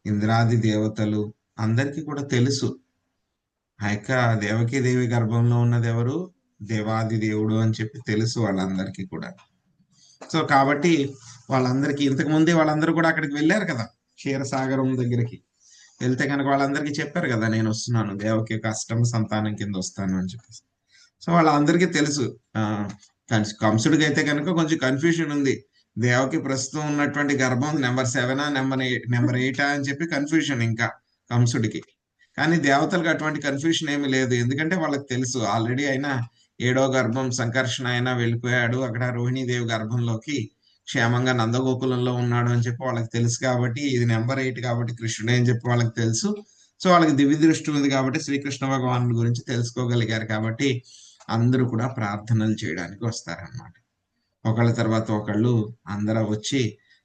ఇంద్రాది దేవతలు అందరికీ కూడా తెలుసు ఆ యొక్క దేవకీదేవి గర్భంలో ఉన్నది ఎవరు, దేవాది దేవుడు అని చెప్పి తెలుసు వాళ్ళందరికీ కూడా. సో కాబట్టి వాళ్ళందరికీ ఇంతకు ముందే వాళ్ళందరూ కూడా అక్కడికి వెళ్ళారు కదా, క్షీరసాగరం దగ్గరికి వెళ్తే కనుక వాళ్ళందరికీ చెప్పారు కదా, నేను వస్తున్నాను, దేవకి యొక్క అష్టమ సంతానం కింద వస్తాను అని చెప్పేసి. సో వాళ్ళందరికీ తెలుసు. కంసుడికి అయితే కనుక కొంచెం కన్ఫ్యూషన్ ఉంది. దేవకి ప్రస్తుతం ఉన్నటువంటి గర్భం నెంబర్ 7 నెంబర్ 8 అని చెప్పి కన్ఫ్యూషన్ ఇంకా కంసుడికి. కానీ దేవతలకు అటువంటి కన్ఫ్యూషన్ ఏమి లేదు, ఎందుకంటే వాళ్ళకి తెలుసు ఆల్రెడీ అయినా 7వ గర్భం సంకర్షణ అయినా వెళ్ళిపోయాడు, అక్కడ రోహిణీదేవి గర్భంలోకి క్షేమంగా నందగోకులంలో ఉన్నాడు అని చెప్పి వాళ్ళకి తెలుసు. కాబట్టి ఇది నెంబర్ 8 కాబట్టి కృష్ణుడే అని చెప్పి వాళ్ళకి తెలుసు. సో వాళ్ళకి దివ్య దృష్టి ఉంది కాబట్టి శ్రీకృష్ణ భగవాను గురించి తెలుసుకోగలిగారు. కాబట్టి అందరూ కూడా ప్రార్థనలు చేయడానికి వస్తారనమాట. ఒకళ్ళ తర్వాత ఒకళ్ళు అందరూ వచ్చి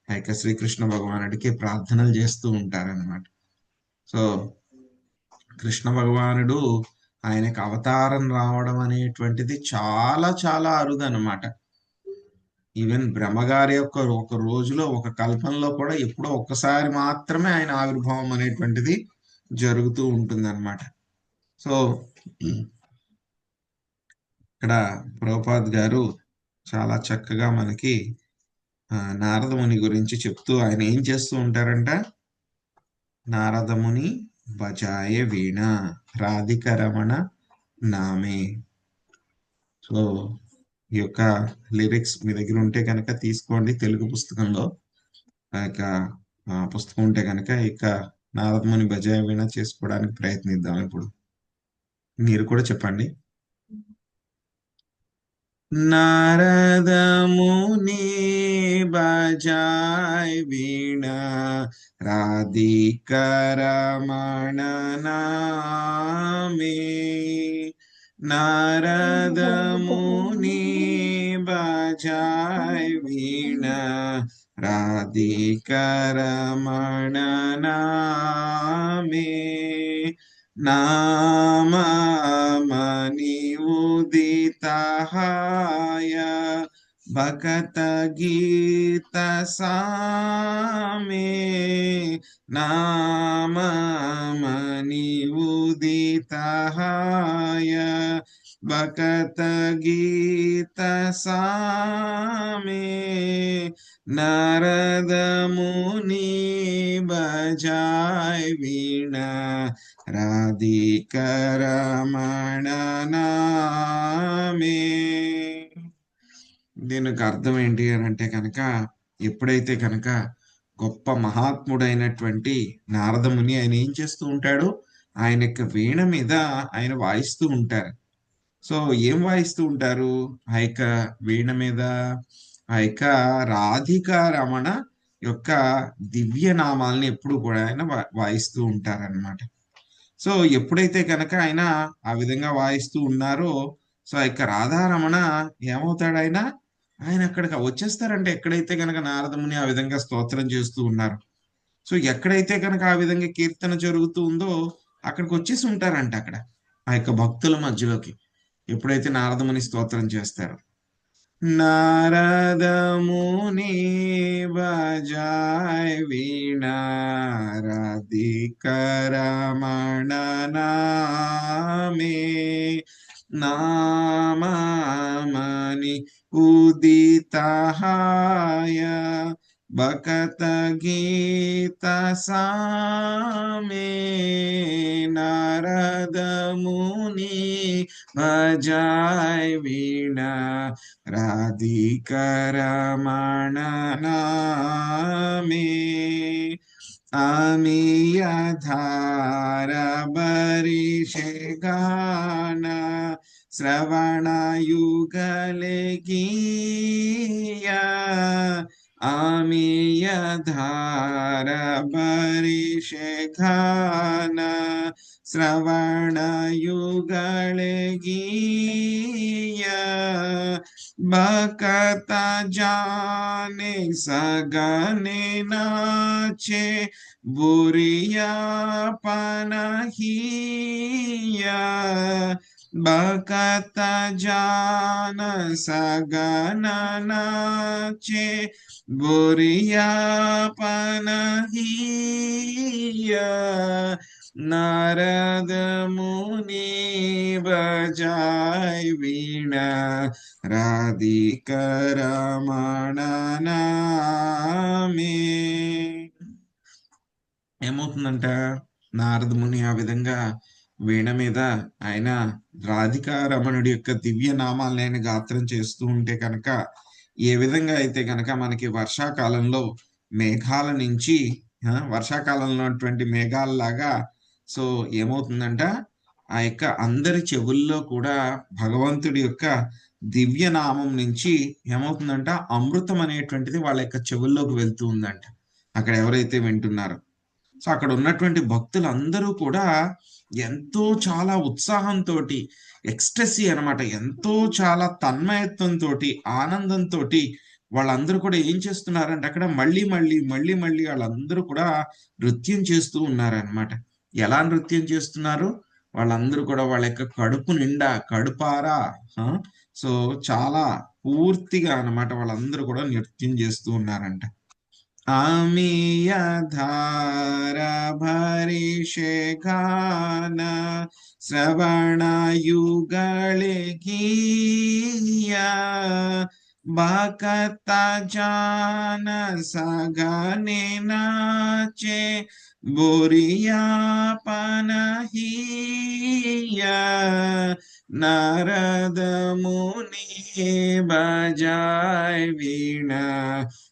ఆ యొక్క శ్రీకృష్ణ భగవానుడికి ప్రార్థనలు చేస్తూ ఉంటారనమాట. సో కృష్ణ భగవానుడు ఆయనకు అవతారం రావడం అనేటువంటిది చాలా చాలా అరుదు అనమాట. ఈవెన్ బ్రహ్మగారి యొక్క ఒక రోజులో, ఒక కల్పంలో కూడా ఎప్పుడో ఒక్కసారి మాత్రమే ఆయన ఆవిర్భావం అనేటువంటిది జరుగుతూ ఉంటుంది అనమాట. సో ఇక్కడ ప్రభుపాద్ గారు చాలా చక్కగా మనకి నారదముని గురించి చెప్తూ ఆయన ఏం చేస్తూ ఉంటారంట, నారదముని బజాయ వీణ రాధిక రమణ నామే. సో ఈ యొక్క లిరిక్స్ మీ దగ్గర ఉంటే కనుక తీసుకోండి, తెలుగు పుస్తకంలో ఆ యొక్క పుస్తకం ఉంటే కనుక ఇక నారదముని బజాయ వీణ చేసుకోవడానికి ప్రయత్నిద్దాం. ఇప్పుడు మీరు కూడా చెప్పండి. నారదముని బజాయ వీణ రాధిక రమణ నామే. నారదముని బజాయ వీణ రాధిక రమణ నామే. నామమని ఉదితహాయ భకత గీత సామే. నామమని ఉదితహాయ భకత గీత సామే. నారదముని బజాయ వీణ రాధిక రమణ నామే. దీనికి అర్థం ఏంటి అని అంటే కనుక, ఎప్పుడైతే కనుక గొప్ప మహాత్ముడైనటువంటి నారదముని ఆయన ఏం చేస్తూ ఉంటాడు, ఆయన యొక్క వీణ మీద ఆయన వాయిస్తూ ఉంటారు. సో ఏం వాయిస్తూ ఉంటారు ఆ యొక్క వీణ మీద? ఆ యొక్క రాధిక రమణ యొక్క దివ్య నామాలని ఎప్పుడు కూడా ఆయన వాయిస్తూ ఉంటారన్నమాట. సో ఎప్పుడైతే కనుక ఆయన ఆ విధంగా వాయిస్తూ ఉన్నారో, సో ఆ యొక్క రాధారమణ ఏమవుతాడు, ఆయన అక్కడికి వచ్చేస్తారంటే ఎక్కడైతే కనుక నారదముని ఆ విధంగా స్తోత్రం చేస్తూ ఉన్నారు, సో ఎక్కడైతే కనుక ఆ విధంగా కీర్తన జరుగుతూ ఉందో అక్కడికి వచ్చేసి ఉంటారంట. అక్కడ ఆ యొక్క భక్తుల మధ్యలోకి ఎప్పుడైతే నారదముని స్తోత్రం చేస్తారో, నారదముని బజాయ వీణ రాధిక రమణ నామే. నామమని उदिताय बकत गीत सामे नारद मुनि बजाय वीणा राधिका रमण नामे आमी धार बरिषे गाना श्रवण युगले गीया आमी धार बरिषे गाना श्रवण युगले गीया बकत जाने सगने नाचे बुरिया पनहिया बकत जान सगन नाचे बुरिया पनहिया नारद मुनि बजाय वीणा राधिका रमण नामे ఏమవుతుందంట నారద ముని ఆ విధంగా వీణ మీద ఆయన రాధికా రమణుడి యొక్క దివ్య నామాలను ఆయన గాత్రం చేస్తూ ఉంటే కనుక ఏ విధంగా అయితే కనుక మనకి వర్షాకాలంలో మేఘాల నుంచి వర్షాకాలంలో ఉన్నటువంటి మేఘాలలాగా సో ఏమవుతుందంట ఆ యొక్క అందరి చెవుల్లో కూడా భగవంతుడి యొక్క దివ్య నామం నుంచి ఏమవుతుందంట అమృతం అనేటువంటిది వాళ్ళ యొక్క చెవుల్లోకి వెళ్తూ ఉందంట అక్కడ ఎవరైతే వింటున్నారో. సో అక్కడ ఉన్నటువంటి భక్తులందరూ కూడా ఎంతో చాలా ఉత్సాహంతో ఎక్స్టసీ అనమాట, ఎంతో చాలా తన్మయత్వంతో ఆనందంతో వాళ్ళందరూ కూడా ఏం చేస్తున్నారంటే అక్కడ మళ్ళీ మళ్ళీ మళ్ళీ మళ్ళీ వాళ్ళందరూ కూడా నృత్యం చేస్తూ ఉన్నారనమాట. ఎలా నృత్యం చేస్తున్నారు? వాళ్ళందరూ కూడా వాళ్ళ యొక్క కడుపు నిండా కడుపారా సో చాలా పూర్తిగా అన్నమాట వాళ్ళందరూ కూడా నృత్యం చేస్తూ ఉన్నారంట. आमिय धार भरिषे गाना श्रवण युगले गीया बकत जान सगने नाचे बुरिया पनहिया नारद मुनि बजाय वीणा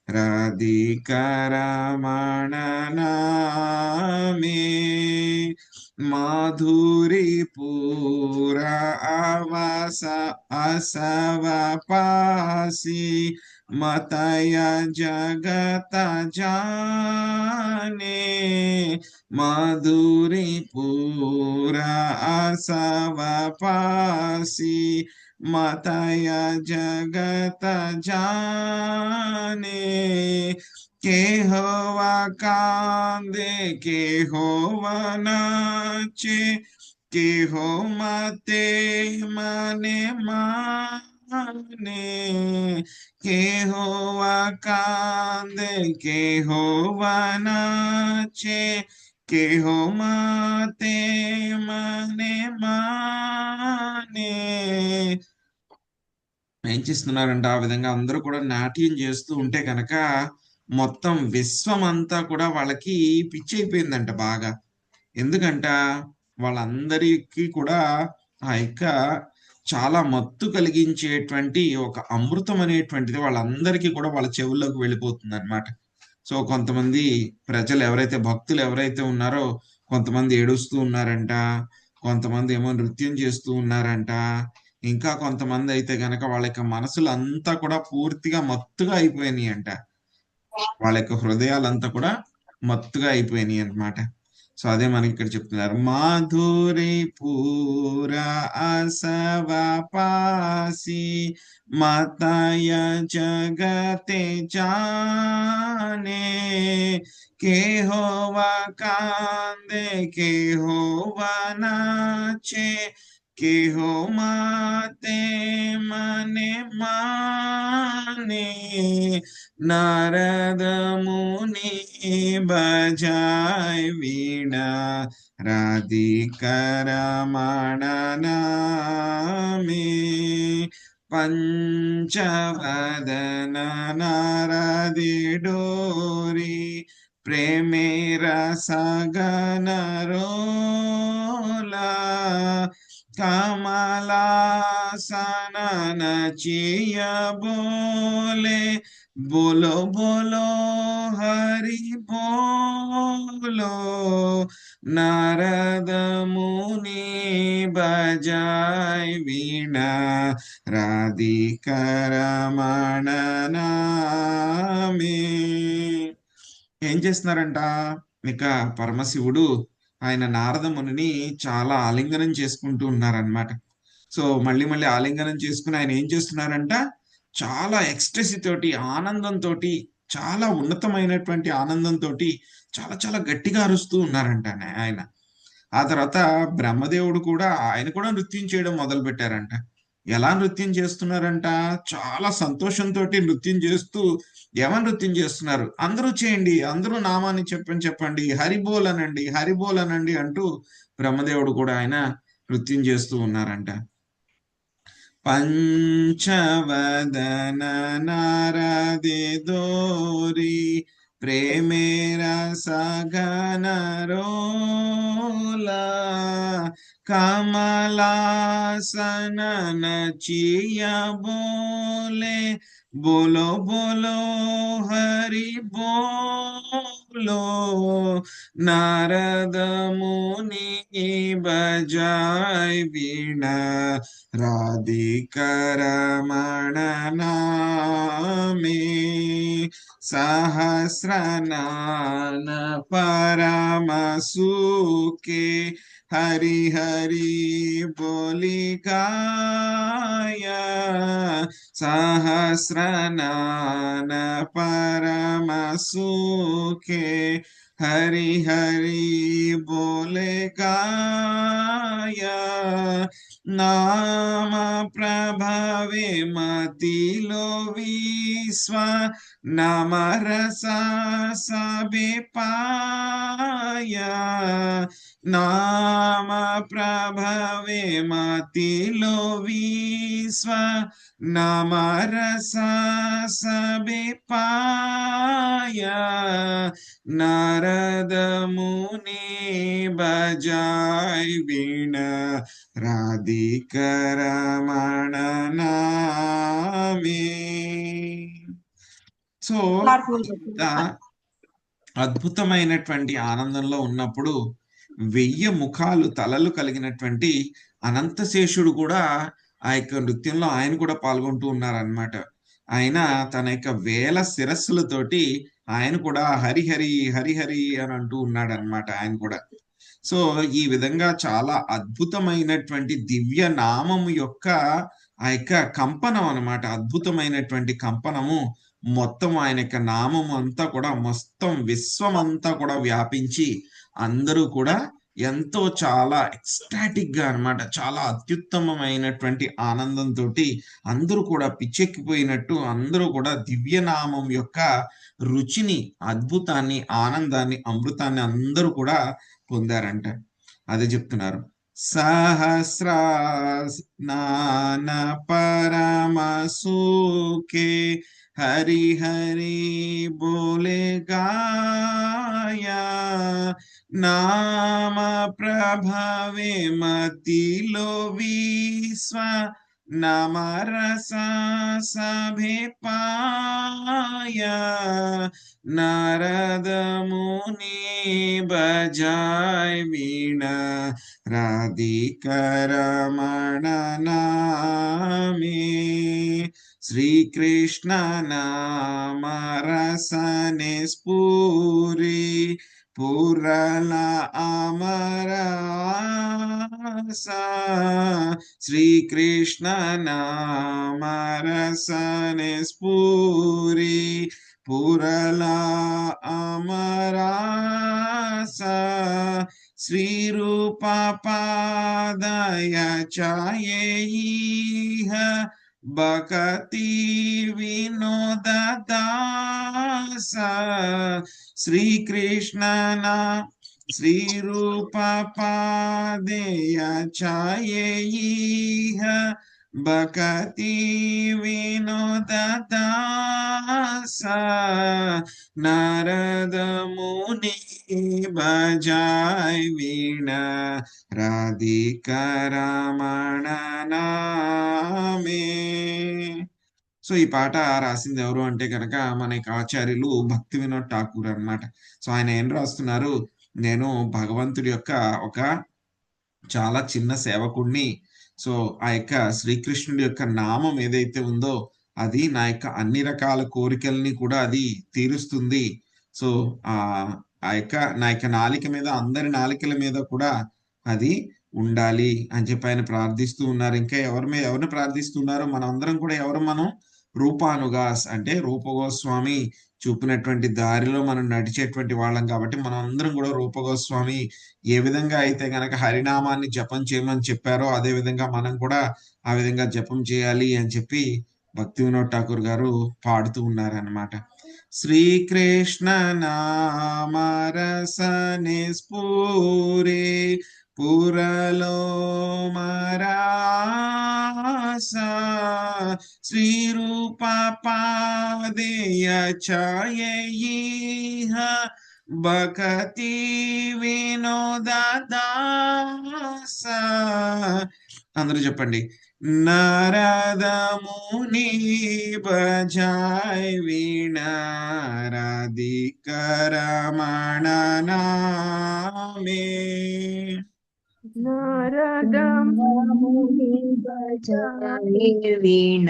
राधिका रमण नामे माधुरी पूरा आवास असव पासी मतय जगत जाने माधुरी पूरा असव पासी मतय जगत जाने के होवा कांदे के होवा नाचे के हो मते मने माने के होवा कांदे के होवा नाचे के हो मते मने माने ఏం చేస్తున్నారంటే ఆ విధంగా అందరూ కూడా నాట్యం చేస్తూ ఉంటే కనుక మొత్తం విశ్వం అంతా కూడా వాళ్ళకి పిచ్చైపోయిందంట బాగా. ఎందుకంట వాళ్ళందరికీ కూడా ఆ యొక్క చాలా మత్తు కలిగించేటువంటి ఒక అమృతం అనేటువంటిది వాళ్ళందరికీ కూడా వాళ్ళ చెవుల్లోకి వెళ్ళిపోతుంది అనమాట. సో కొంతమంది ప్రజలు ఎవరైతే భక్తులు ఎవరైతే ఉన్నారో కొంతమంది ఏడుస్తూ ఉన్నారంట, కొంతమంది ఏమో నృత్యం చేస్తూ ఉన్నారంట, ఇంకా కొంతమంది అయితే గనక వాళ్ళ యొక్క మనసులు అంతా కూడా పూర్తిగా మత్తుగా అయిపోయినాయి అంట. వాళ్ళ యొక్క హృదయాలంతా కూడా మత్తుగా అయిపోయినాయి అన్నమాట. సో అదే మనకి ఇక్కడ చెప్తున్నారు. మాధురి పూర అసవ పాసి మతయ జగతే జానే के होवा कांदे के होवा नाचे के हो माते मने माने नारद मुनि बजाय वीणा राधिका रमण नामे పంచవదన నారది డోరి ప్రేమే రసగన రోలా కమలాసన చియ బోలే बोलो बोलो हरि बोलो नारद मुनि बजाय वीणा राधिकर रमण नामे ఏం చేస్తున్నారంట ఇక పరమశివుడు ఆయన నారద మునిని చాలా ఆలింగనం చేసుకుంటూ ఉన్నారనమాట. సో మళ్ళీ మళ్ళీ ఆలింగనం చేసుకుని ఆయన ఏం చేస్తున్నారంట, చాలా ఎక్స్టసీ తోటి, ఆనందంతో, చాలా ఉన్నతమైనటువంటి ఆనందంతో చాలా చాలా గట్టిగా అరుస్తూ ఉన్నారంట ఆయన. ఆ తర్వాత బ్రహ్మదేవుడు కూడా ఆయన కూడా నృత్యం చేయడం మొదలు పెట్టారంట. ఎలా నృత్యం చేస్తున్నారంట, చాలా సంతోషంతో నృత్యం చేస్తూ, ఏమని నృత్యం చేస్తున్నారు, అందరూ చేయండి, అందరూ నామాన్ని చెప్పండి, హరిబోల్ అనండి, హరిబోల్ అనండి అంటూ బ్రహ్మదేవుడు కూడా ఆయన నృత్యం చేస్తూ ఉన్నారంట. పంచవదన నారది దోరి ప్రేమే రసగన రోలా కమలాసన చియ బోలే बोलो बोलो हरि बोलो नारद मुनि बजाय वीणा राधिकर रमण नामे सहस्रनाम परम सुखे हरि हरि बोली गाया सहस्रनाम परम सुखे हरि हरि बोले गाया नाम प्रभावे मतिलो विश्व नाम रसा सबे पाया नाम प्रभावे मतिलो विश्व नाम रसा सबे पाया नारद मुनि बजाय वीणा राधिकर रमण नामे. సో ఇంత అద్భుతమైనటువంటి ఆనందంలో ఉన్నప్పుడు 1000 ముఖాలు తలలు కలిగినటువంటి అనంతశేషుడు కూడా ఆ యొక్క నృత్యంలో ఆయన కూడా పాల్గొంటూ ఉన్నారనమాట. ఆయన తన యొక్క 1000 శిరస్సులతోటి ఆయన కూడా హరిహరి హరిహరి అని అంటూ ఉన్నాడు అనమాట ఆయన కూడా. సో ఈ విధంగా చాలా అద్భుతమైనటువంటి దివ్య నామము యొక్క ఆ యొక్క కంపనం అన్నమాట, అద్భుతమైనటువంటి కంపనము మొత్తం ఆయన యొక్క నామము అంతా కూడా మొత్తం విశ్వం అంతా కూడా వ్యాపించి అందరూ కూడా ఎంతో చాలా ఎక్స్టాటిక్ గా అన్నమాట, చాలా అత్యుత్తమమైనటువంటి ఆనందంతో అందరూ కూడా పిచ్చెక్కిపోయినట్టు అందరూ కూడా దివ్యనామం యొక్క రుచిని, అద్భుతాన్ని, ఆనందాన్ని, అమృతాన్ని అందరూ కూడా పొందారంట. అదే చెప్తున్నారు, సహస్రనామ పరమ సుఖే हरि हरि बोले गाया नाम प्रभावे मतिलो विश्व नाम रसा सभे पाया नारद मुनि बजाय वीणा राधिकर रमण नामे श्री कृष्ण नाम रसने स्फुरी पूरला अमर आसा श्री कृष्ण नाम रसने स्फुरी पूरला अमर आसा श्री रूप पादय चाये बकति विनोद दास श्री कृष्ण नाम श्री रूप पादेय चाये బకతి వినోద దాస నారద ముని బజాయ్ వీణ రాధికా రమణ నామే. సో ఈ పాట రాసింది ఎవరు అంటే కనుక మనకి ఆచార్యులు భక్తి వినోద్ ఠాకూర్ అన్నమాట. సో ఆయన ఏం రాస్తున్నారు, నేను భగవంతుడి యొక్క ఒక చాలా చిన్న సేవకుడిని. సో ఆ యొక్క శ్రీకృష్ణుడి యొక్క నామం ఏదైతే ఉందో అది నా యొక్క అన్ని రకాల కోరికల్ని కూడా అది తీరుస్తుంది. సో ఆ ఆ యొక్క నా యొక్క నాలిక మీద, అందరి నాలికల మీద కూడా అది ఉండాలి అని చెప్పి ఆయన ప్రార్థిస్తూ ఉన్నారు. ఇంకా ఎవరిని ప్రార్థిస్తున్నారు? మనం అందరం కూడా మనం రూపానుగాస్ అంటే రూపగోస్వామి చూపినటువంటి దారిలో మనం నడిచేటువంటి వాళ్ళం కాబట్టి మనం అందరం కూడా రూపగోస్వామి ఏ విధంగా అయితే గనక హరినామాన్ని జపం చేయమని చెప్పారో అదే విధంగా మనం కూడా ఆ విధంగా జపం చేయాలి అని చెప్పి భక్తి వినోద్ ఠాకూర్ గారు పాడుతూ ఉన్నారన్నమాట. శ్రీకృష్ణ నామరసనే స్ఫూరే పురలో మరాస శ్రీరూప పాదేయ ఛాయైః భక్తి వినోద దాస. అందరూ చెప్పండి. నారద ముని బజాయ్ వీణ రాధికా రమణ నామే. నారద ముని బజాయ్ వీణ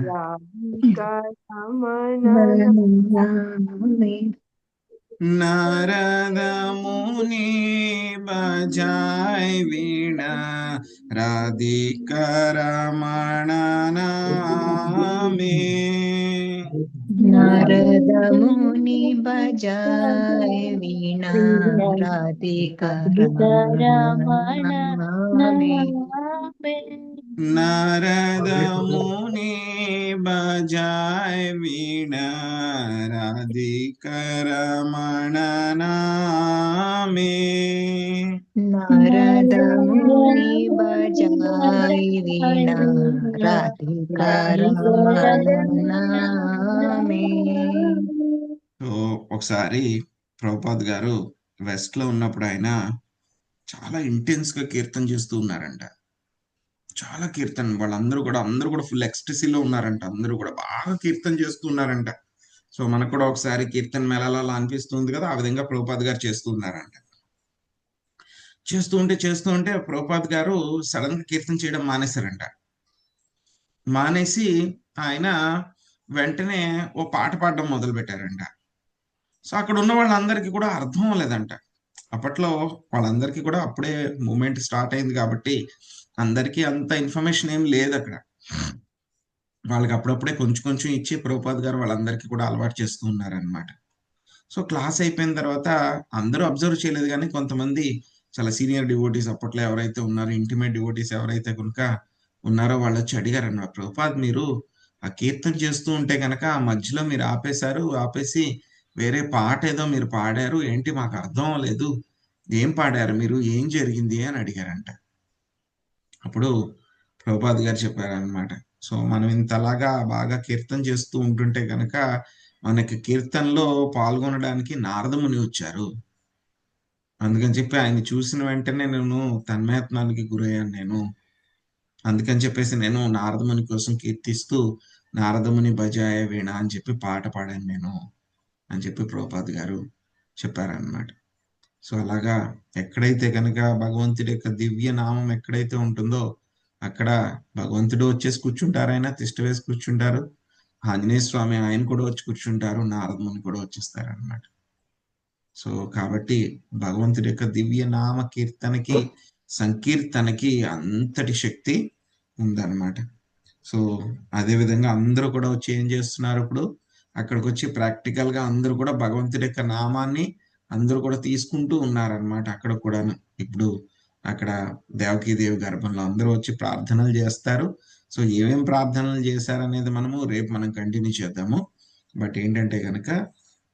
రాధికా రమణ నామే. నారద ముని బజాయ్ వీణ రాధికా రమణ నామే. నారద ముని బజాయ్ వీణ రాధికా రమణ నామే. నారద ముని బజాయ్ వీణ రాధికా రమణ నామే. నారద ముని బజాయ్ వీణ రాధికా రమణ నామే. సో ఒకసారి ప్రభుపాద్ గారు వెస్ట్ లో ఉన్నప్పుడు ఆయన చాలా ఇంటెన్స్ గా కీర్తన చేస్తూ ఉన్నారంట. చాలా కీర్తన, వాళ్ళందరూ కూడా ఫుల్ ఎక్స్టసీలో ఉన్నారంట. అందరూ కూడా బాగా కీర్తన చేస్తూ ఉన్నారంట. సో మనకు కూడా ఒకసారి కీర్తన మేళాలో అనిపిస్తుంది కదా, ఆ విధంగా ప్రభుపాద్ గారు చేస్తూ ఉన్నారంట. చేస్తూ ఉంటే ప్రభుపాద్ గారు సడన్ గా కీర్తన చేయడం మానేశారంట. మానేసి ఆయన వెంటనే ఓ పాట పాడడం మొదలు పెట్టారంట. సో అక్కడ ఉన్న వాళ్ళందరికీ కూడా అర్థం అవ్వలేదంట. అప్పట్లో వాళ్ళందరికీ కూడా అప్పుడే మూమెంట్ స్టార్ట్ అయింది కాబట్టి అందరికీ అంత ఇన్ఫర్మేషన్ ఏం లేదు అక్కడ. వాళ్ళకి అప్పుడప్పుడే కొంచెం ఇచ్చి ప్రభుపాద్ గారు వాళ్ళందరికీ కూడా అలవాటు చేస్తూ ఉన్నారనమాట. సో క్లాస్ అయిపోయిన తర్వాత అందరూ అబ్జర్వ్ చేయలేదు, కానీ కొంతమంది చాలా సీనియర్ డివోటీస్ అప్పట్లో ఎవరైతే ఉన్నారో, ఇంటిమేట్ డివోటీస్ ఎవరైతే కనుక ఉన్నారో వాళ్ళు వచ్చి అడిగారు అన్నమాట, ప్రభుపాద్ మీరు ఆ కీర్తన చేస్తూ ఉంటే కనుక ఆ మధ్యలో మీరు ఆపేసి వేరే పాట ఏదో మీరు పాడారు, ఏంటి మాకు అర్థం అవ్వలేదు, ఏం పాడారు మీరు, ఏం జరిగింది అని అడిగారంట. అప్పుడు ప్రభుపాద్ గారు చెప్పారనమాట, సో మనం ఇంతలాగా బాగా కీర్తన చేస్తూ ఉంటుంటే కనుక మనకి కీర్తనలో పాల్గొనడానికి నారదముని వచ్చారు. అందుకని చెప్పి ఆయన చూసిన వెంటనే నేను తన్మయత్నానికి గురయ్యాను నేను. అందుకని చెప్పేసి నేను నారదముని కోసం కీర్తిస్తూ నారదముని బజాయ వీణ అని చెప్పి పాట పాడాను నేను అని చెప్పి ప్రభుపాద్ గారు చెప్పారనమాట. సో అలాగా ఎక్కడైతే కనుక భగవంతుడి యొక్క దివ్య నామం ఎక్కడైతే ఉంటుందో అక్కడ భగవంతుడు వచ్చేసి కూర్చుంటారు, ఆయన తిష్ట వేసి కూర్చుంటారు. ఆంజనేయ స్వామి ఆయన కూడా వచ్చి కూర్చుంటారు, నారదముని కూడా వచ్చేస్తారు అనమాట. సో కాబట్టి భగవంతుడి యొక్క దివ్య నామ కీర్తనకి, సంకీర్తనకి అంతటి శక్తి ఉందన్నమాట. సో అదే విధంగా అందరూ కూడా వచ్చి ఏం చేస్తున్నారు, ఇప్పుడు అక్కడికి వచ్చి ప్రాక్టికల్ గా అందరూ కూడా భగవంతుడి యొక్క నామాన్ని అందరూ కూడా తీసుకుంటూ ఉన్నారనమాట. అక్కడ కూడాను ఇప్పుడు అక్కడ దేవకీదేవి గర్భంలో అందరూ వచ్చి ప్రార్థనలు చేస్తారు. సో ఏమేం ప్రార్థనలు చేశారనేది రేపు మనం కంటిన్యూ చేద్దాము. బట్ ఏంటంటే కనుక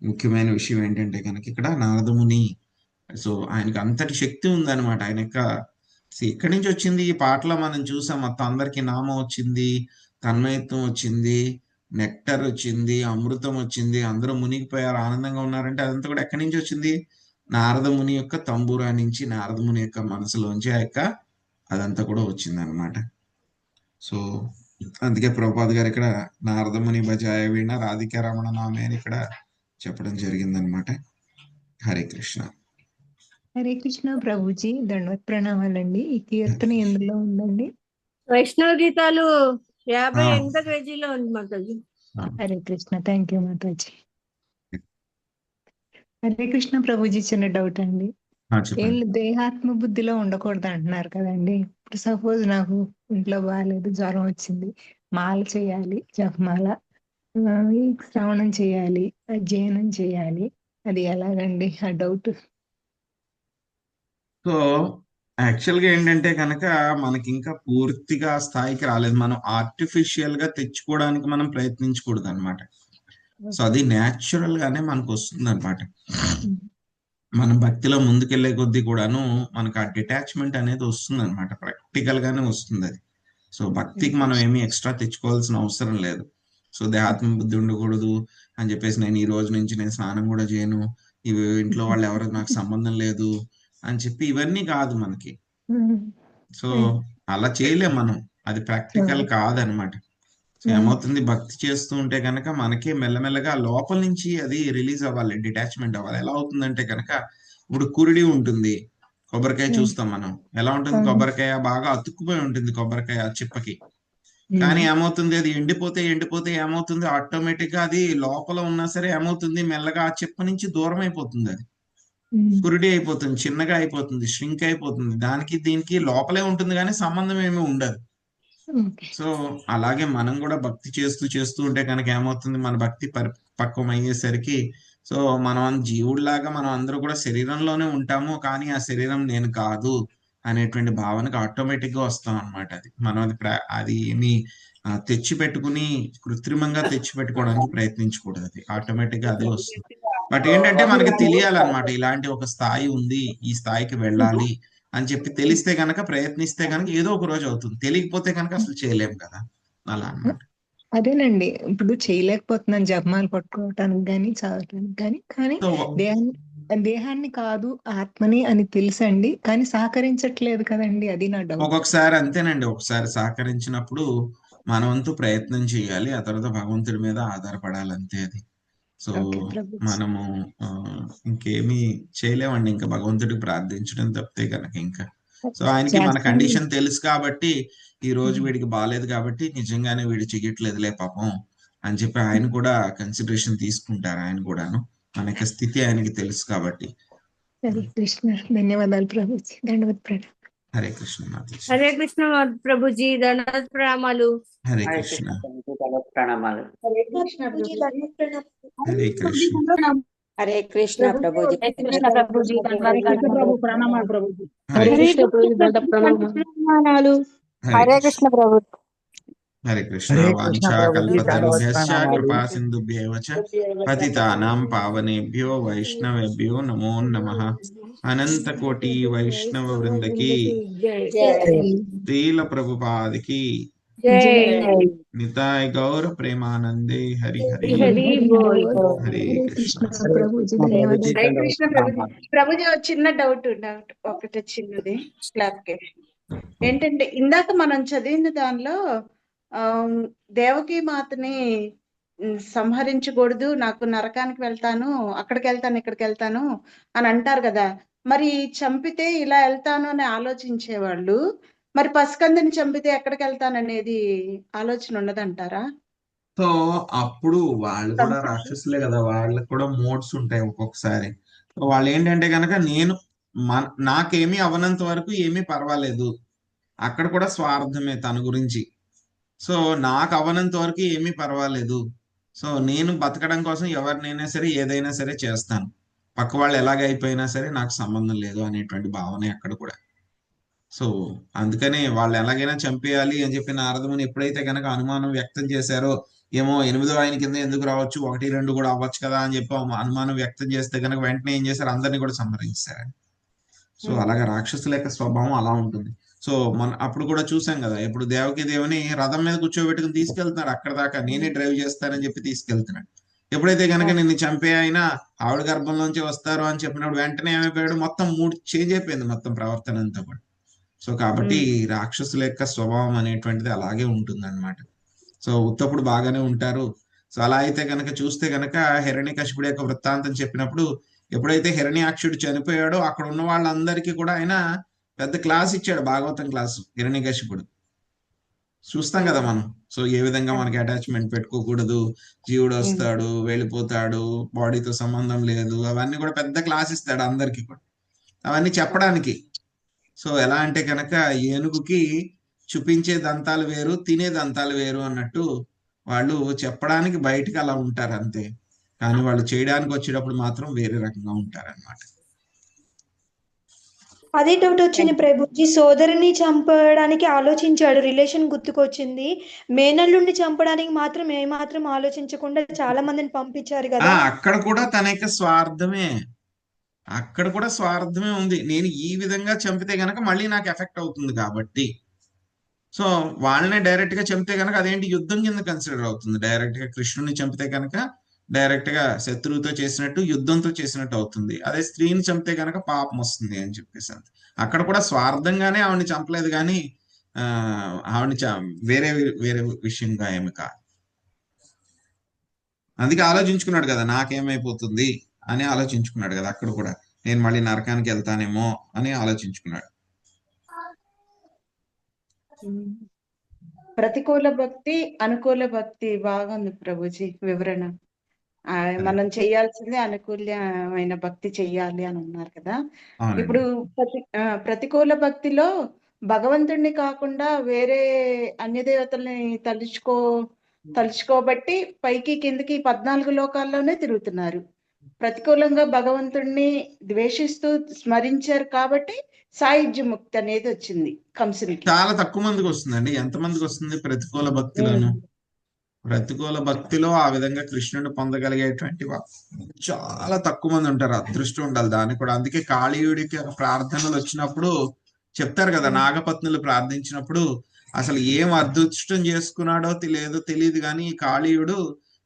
ముఖ్యమైన విషయం ఏంటంటే కనుక ఇక్కడ నారదముని, సో ఆయనకు అంతటి శక్తి ఉందన్నమాట. ఆయన యొక్క ఇక్కడి నుంచి వచ్చింది. ఈ పాటలో మనం చూసాం, మొత్తం అందరికి నామం వచ్చింది, తన్మయత్వం వచ్చింది, నెక్టర్ వచ్చింది, అమృతం వచ్చింది, అందరూ మునిగిపోయారు, ఆనందంగా ఉన్నారంటే అదంతా కూడా ఎక్కడి నుంచి వచ్చింది? నారద ముని యొక్క తంబూరా నుంచి, నారద ముని యొక్క మనసులోంచి ఆ యొక్క అదంతా కూడా వచ్చింది అనమాట. సో అందుకే ప్రభుపాద్ గారు ఇక్కడ నారద ముని బజాయ వీణ రాధికా రమణ నామే అని ఇక్కడ చెప్పడం జరిగిందనమాట. హరే కృష్ణ. హరే కృష్ణ ప్రభుజీ, దండవత్ ప్రణామాలండి. ఈ కీర్తన ఎందులో ఉందండి? వైష్ణవ గీతాలు ఆ, 58వ పేజీలో ఉంది మాతాజీ. హరే కృష్ణ, థ్యాంక్ యూ మాతాజీ. హరే కృష్ణ ప్రభుజీ, చిన్న డౌట్ అండి. చెప్పండి. వీళ్ళు దేహాత్మ బుద్ధిలో ఉండకూడదు అంటున్నారు కదండి. ఇప్పుడు సపోజ్ నాకు ఇంట్లో బాగాలేదు, జ్వరం వచ్చింది, మాల చేయాలి, జపమాల, ఈ శ్రవణం చేయాలి, అధ్యయనం చేయాలి, అది ఎలాగండి? ఆ డౌట్. సో యాక్చువల్గా ఏంటంటే కనుక మనకి ఇంకా పూర్తిగా ఆ స్థాయికి రాలేదు. మనం ఆర్టిఫిషియల్ గా తెచ్చుకోవడానికి మనం ప్రయత్నించకూడదు అనమాట. సో అది న్యాచురల్ గానే మనకు వస్తుంది అనమాట. మనం భక్తిలో ముందుకెళ్లే కొద్దీ కూడాను మనకు ఆ డిటాచ్మెంట్ అనేది వస్తుంది అనమాట. ప్రాక్టికల్ గానే వస్తుంది అది. సో భక్తికి మనం ఏమీ ఎక్స్ట్రా తెచ్చుకోవాల్సిన అవసరం లేదు. సో దేహాత్మ బుద్ధి ఉండకూడదు అని చెప్పేసి నేను ఈ రోజు నుంచి నేను స్నానం కూడా చేయను, ఇవి ఇంట్లో వాళ్ళు ఎవరు నాకు సంబంధం లేదు అని చెప్పి ఇవన్నీ కాదు మనకి. సో అలా చేయలేం మనం, అది ప్రాక్టికల్ కాదనమాట. సో ఏమవుతుంది, భక్తి చేస్తూ ఉంటే కనుక మనకే మెల్లమెల్లగా లోపల నుంచి అది రిలీజ్ అవ్వాలి, డిటాచ్మెంట్ అవ్వాలి. ఎలా అవుతుందంటే కనుక ఇప్పుడు కురిడి ఉంటుంది, కొబ్బరికాయ చూస్తాం మనం, ఎలా ఉంటుంది కొబ్బరికాయ? బాగా అతుక్కుపోయి ఉంటుంది కొబ్బరికాయ చిప్పకి. కానీ ఏమవుతుంది, అది ఎండిపోతే ఏమవుతుంది, ఆటోమేటిక్ గా అది లోపల ఉన్నా సరే ఏమవుతుంది, మెల్లగా ఆ చిప్ప నుంచి దూరం అయిపోతుంది, అది కురిడి అయిపోతుంది, చిన్నగా అయిపోతుంది, ష్రింక్ అయిపోతుంది. దానికి దీనికి లోపలే ఉంటుంది కానీ సంబంధం ఏమీ ఉండదు. సో అలాగే మనం కూడా భక్తి చేస్తూ ఉంటే కనుక ఏమవుతుంది, మన భక్తి పరిపక్వం అయ్యేసరికి సో మనం జీవుడిలాగా మనం అందరూ కూడా శరీరంలోనే ఉంటాము, కానీ ఆ శరీరం నేను కాదు అనేటువంటి భావనకు ఆటోమేటిక్ గా వస్తాం అనమాట. అది మనం అది ఏమి తెచ్చి పెట్టుకుని కృత్రిమంగా తెచ్చి పెట్టుకోవడానికి ప్రయత్నించకూడదు, అది ఆటోమేటిక్ గా అదే వస్తుంది. బట్ ఏంటంటే మనకి తెలియాలన్నమాట, ఇలాంటి ఒక స్థాయి ఉంది, ఈ స్థాయికి వెళ్ళాలి అని చెప్పి తెలిస్తే కనుక, ప్రయత్నిస్తే కనుక ఏదో ఒక రోజు అవుతుంది. తెలియకపోతే కనుక అసలు చేయలేము కదా, అలా అన్నమాట. అదేనండి, ఇప్పుడు చేయలేకపోతున్నాను జపమాలు పట్టుకోవటానికి కానీ చదవటానికి కానీ సో దేహాన్ని కాదు ఆత్మని అని తెలుసండి, కానీ సహకరించట్లేదు కదండి, అది నా డౌట్. ఒక్కొక్కసారి అంతేనండి, ఒకసారి సహకరించినప్పుడు మన వంతు ప్రయత్నం చేయాలి, ఆ తర్వాత భగవంతుడి మీద ఆధారపడాలి, అంతే అది. సో మనము ఇంకేమీ చేయలేమండి, ఇంకా భగవంతుడికి ప్రార్థించడం తప్పితే కనుక ఇంకా. సో ఆయనకి మన కండిషన్ తెలుసు కాబట్టి, ఈ రోజు వీడికి బాగాలేదు కాబట్టి నిజంగానే వీడు చెయ్యట్లేదులే పాపం అని చెప్పి ఆయన కూడా కన్సిడరేషన్ తీసుకుంటారు. ఆయన కూడాను మన యొక్క స్థితి ఆయనకి తెలుసు కాబట్టి. హరే కృష్ణ, ధన్యవాదాలు ప్రభుజీ, దండవత్ ప్రణామాలు. హరే కృష్ణ మాతాజీ. హరే కృష్ణ ప్రభుజీ, దండవత్ ప్రణామాలు. హరే కృష్ణ. ప్రణామాలు. హరే కృష్ణ ప్రభుజీ, దండవత్ ప్రణామాలు. హరే కృష్ణ. హరే కృష్ణ ప్రభుజీ. ప్రణామాలు ప్రభుజీ. హరే కృష్ణ. ప్రణామాలు. హరే కృష్ణ ప్రభు. హరే కృష్ణ. వాంఛా కల్పతరుభ్యశ్చ కృపా సింధుభ్యేవ చ పతితానాం పావనేభ్యో వైష్ణవేభ్యో నమో నమః. అనంత కోటి వైష్ణవ వృందకి, శ్రీల ప్రభుపాదికి, నితాయ్ గౌర ప్రేమానందే. హరి హరి హరే కృష్ణ. హరే కృష్ణ ప్రభుజీ. ఒక చిన్న డౌట్ ఒకటి చిన్నది క్లాస్ కి ఏంటంటే, ఇందాక మనం చదివిన దానిలో దేవకీ మాతని సంహరించకూడదు, నాకు నరకానికి వెళ్తాను, అక్కడికి వెళ్తాను, ఇక్కడికి వెళ్తాను అని అంటారు కదా. మరి చంపితే ఇలా వెళ్తాను అని ఆలోచించేవాళ్ళు, మరి పసికందుని చంపితే ఎక్కడికి వెళ్తాననేది ఆలోచన ఉండదంటారా? సో అప్పుడు వాళ్ళు కూడా రాక్షసులే కదా, వాళ్ళకి కూడా మోడ్స్ ఉంటాయి ఒక్కొక్కసారి. సో వాళ్ళు ఏంటంటే కనుక, నాకేమీ అవనంత వరకు ఏమీ పర్వాలేదు, అక్కడ కూడా స్వార్థమే తన గురించి. సో నాకు అవనంత వరకు ఏమీ పర్వాలేదు, సో నేను బతకడం కోసం ఎవరినైనా సరే ఏదైనా సరే చేస్తాను, పక్క వాళ్ళు ఎలాగైపోయినా సరే నాకు సంబంధం లేదు అనేటువంటి భావనే అక్కడ కూడా. సో అందుకనే వాళ్ళు ఎలాగైనా చంపేయాలి అని చెప్పి నారదముని ఎప్పుడైతే కనుక అనుమానం వ్యక్తం చేశారో, ఏమో 8వ ఆయన కింద ఎందుకు రావచ్చు, 1, 2 కూడా అవ్వచ్చు కదా అని చెప్పి అనుమానం వ్యక్తం చేస్తే కనుక వెంటనే ఏం చేశారు, అందరినీ కూడా సంహరించారు. సో అలాగా రాక్షసుల యొక్క స్వభావం అలా ఉంటుంది. సో మన అప్పుడు కూడా చూసాం కదా, ఇప్పుడు దేవకి దేవుని రథం మీద కూర్చోబెట్టుకుని తీసుకెళ్తున్నాడు అక్కడ దాకా, నేనే డ్రైవ్ చేస్తానని చెప్పి తీసుకెళ్తున్నాడు. ఎప్పుడైతే కనుక నిన్ను చంపే అయినా ఆవిడ గర్భంలోంచి వస్తారు అని చెప్పినప్పుడు వెంటనే ఏమైపోయాడు, మొత్తం మూడు చేంజ్ అయిపోయింది మొత్తం ప్రవర్తన అంతా కూడా. సో కాబట్టి రాక్షసుల యొక్క స్వభావం అనేటువంటిది అలాగే ఉంటుంది అనమాట. సో ఉత్తప్పుడు బాగానే ఉంటారు. సో అలా అయితే కనుక చూస్తే కనుక హిరణ్యకశిపుడి యొక్క వృత్తాంతం చెప్పినప్పుడు ఎప్పుడైతే హిరణ్యాక్షుడు చనిపోయాడో అక్కడ ఉన్న వాళ్ళందరికీ కూడా ఆయన పెద్ద క్లాస్ ఇచ్చాడు, భాగవతం క్లాసు హిరణ్యకశిపుడు. చూస్తాం కదా మనం. సో ఏ విధంగా మనకి అటాచ్మెంట్ పెట్టుకోకూడదు, జీవుడు వస్తాడు వెళ్ళిపోతాడు, బాడీతో సంబంధం లేదు, అవన్నీ కూడా పెద్ద క్లాస్ ఇస్తాడు అందరికి కూడా, అవన్నీ చెప్పడానికి. సో ఎలా అంటే కనుక ఏనుగుకి చూపించే దంతాలు వేరు, తినే దంతాలు వేరు అన్నట్టు వాళ్ళు చెప్పడానికి బయటికి అలా ఉంటారు అంతే, కానీ వాళ్ళు చేయడానికి వచ్చేటప్పుడు మాత్రం వేరే రకంగా ఉంటారు అన్నమాట. అదే డౌట్ వచ్చింది ప్రభుజీ. సోదరిని చంపడానికి ఆలోచించాడు, రిలేషన్ గుర్తుకొచ్చింది. మేనల్లుండి చంపడానికి మాత్రం ఏమాత్రం ఆలోచించకుండా చాలా మందిని పంపించారు కదా. అక్కడ కూడా తన యొక్క స్వార్థమే, అక్కడ కూడా స్వార్థమే ఉంది. నేను ఈ విధంగా చంపితే గనక మళ్ళీ నాకు ఎఫెక్ట్ అవుతుంది కాబట్టి, సో వాళ్ళనే డైరెక్ట్ గా చంపితే కనుక అదేంటి యుద్ధం కింద కన్సిడర్ అవుతుంది. డైరెక్ట్ గా కృష్ణుని చంపితే కనుక డైరెక్ట్ గా శత్రువుతో చేసినట్టు, యుద్ధంతో చేసినట్టు అవుతుంది. అదే స్త్రీని చంపితే కనుక పాపం వస్తుంది అని చెప్పేసి అక్కడ కూడా స్వార్థంగానే ఆవిడని చంపలేదు, కానీ ఆవిడని వేరే వేరే విషయంగా ఏమి కాదు. అందుకే ఆలోచించుకున్నాడు కదా, నాకేమైపోతుంది అని ఆలోచించుకున్నాడు కదా. అక్కడ కూడా నేను మళ్ళీ నరకానికి వెళ్తానేమో అని ఆలోచించుకున్నాడు. ప్రతికూల భక్తి, అనుకూల భక్తి బాగుంది ప్రభుజీ వివరణ. మనం చేయాల్సిందే అనుకూలమైన భక్తి చెయ్యాలి అని ఉన్నారు కదా. ఇప్పుడు ప్రతికూల భక్తిలో భగవంతుడిని కాకుండా వేరే అన్య దేవతల్ని తలుచుకోబట్టి పైకి కిందకి 14 లోకాల్లోనే తిరుగుతున్నారు. ప్రతికూలంగా భగవంతుడిని ద్వేషిస్తూ స్మరించారు కాబట్టి సాయుధ్య ముక్తి అనేది వచ్చింది కంసునికి. చాలా తక్కువ మందికి వస్తుందండి. ఎంతమందికి వస్తుంది ప్రతికూల భక్తిలోను? ప్రతికూల భక్తిలో ఆ విధంగా కృష్ణుని పొందగలిగేటువంటి చాలా తక్కువ మంది ఉంటారు. అదృష్టం ఉండాలి దానికి కూడా. అందుకే కాళీయుడికి ప్రార్థనలు వచ్చినప్పుడు చెప్తారు కదా, నాగపత్నులు ప్రార్థించినప్పుడు అసలు ఏం అదృష్టం చేసుకున్నాడో తెలియదు కానీ కాళీయుడు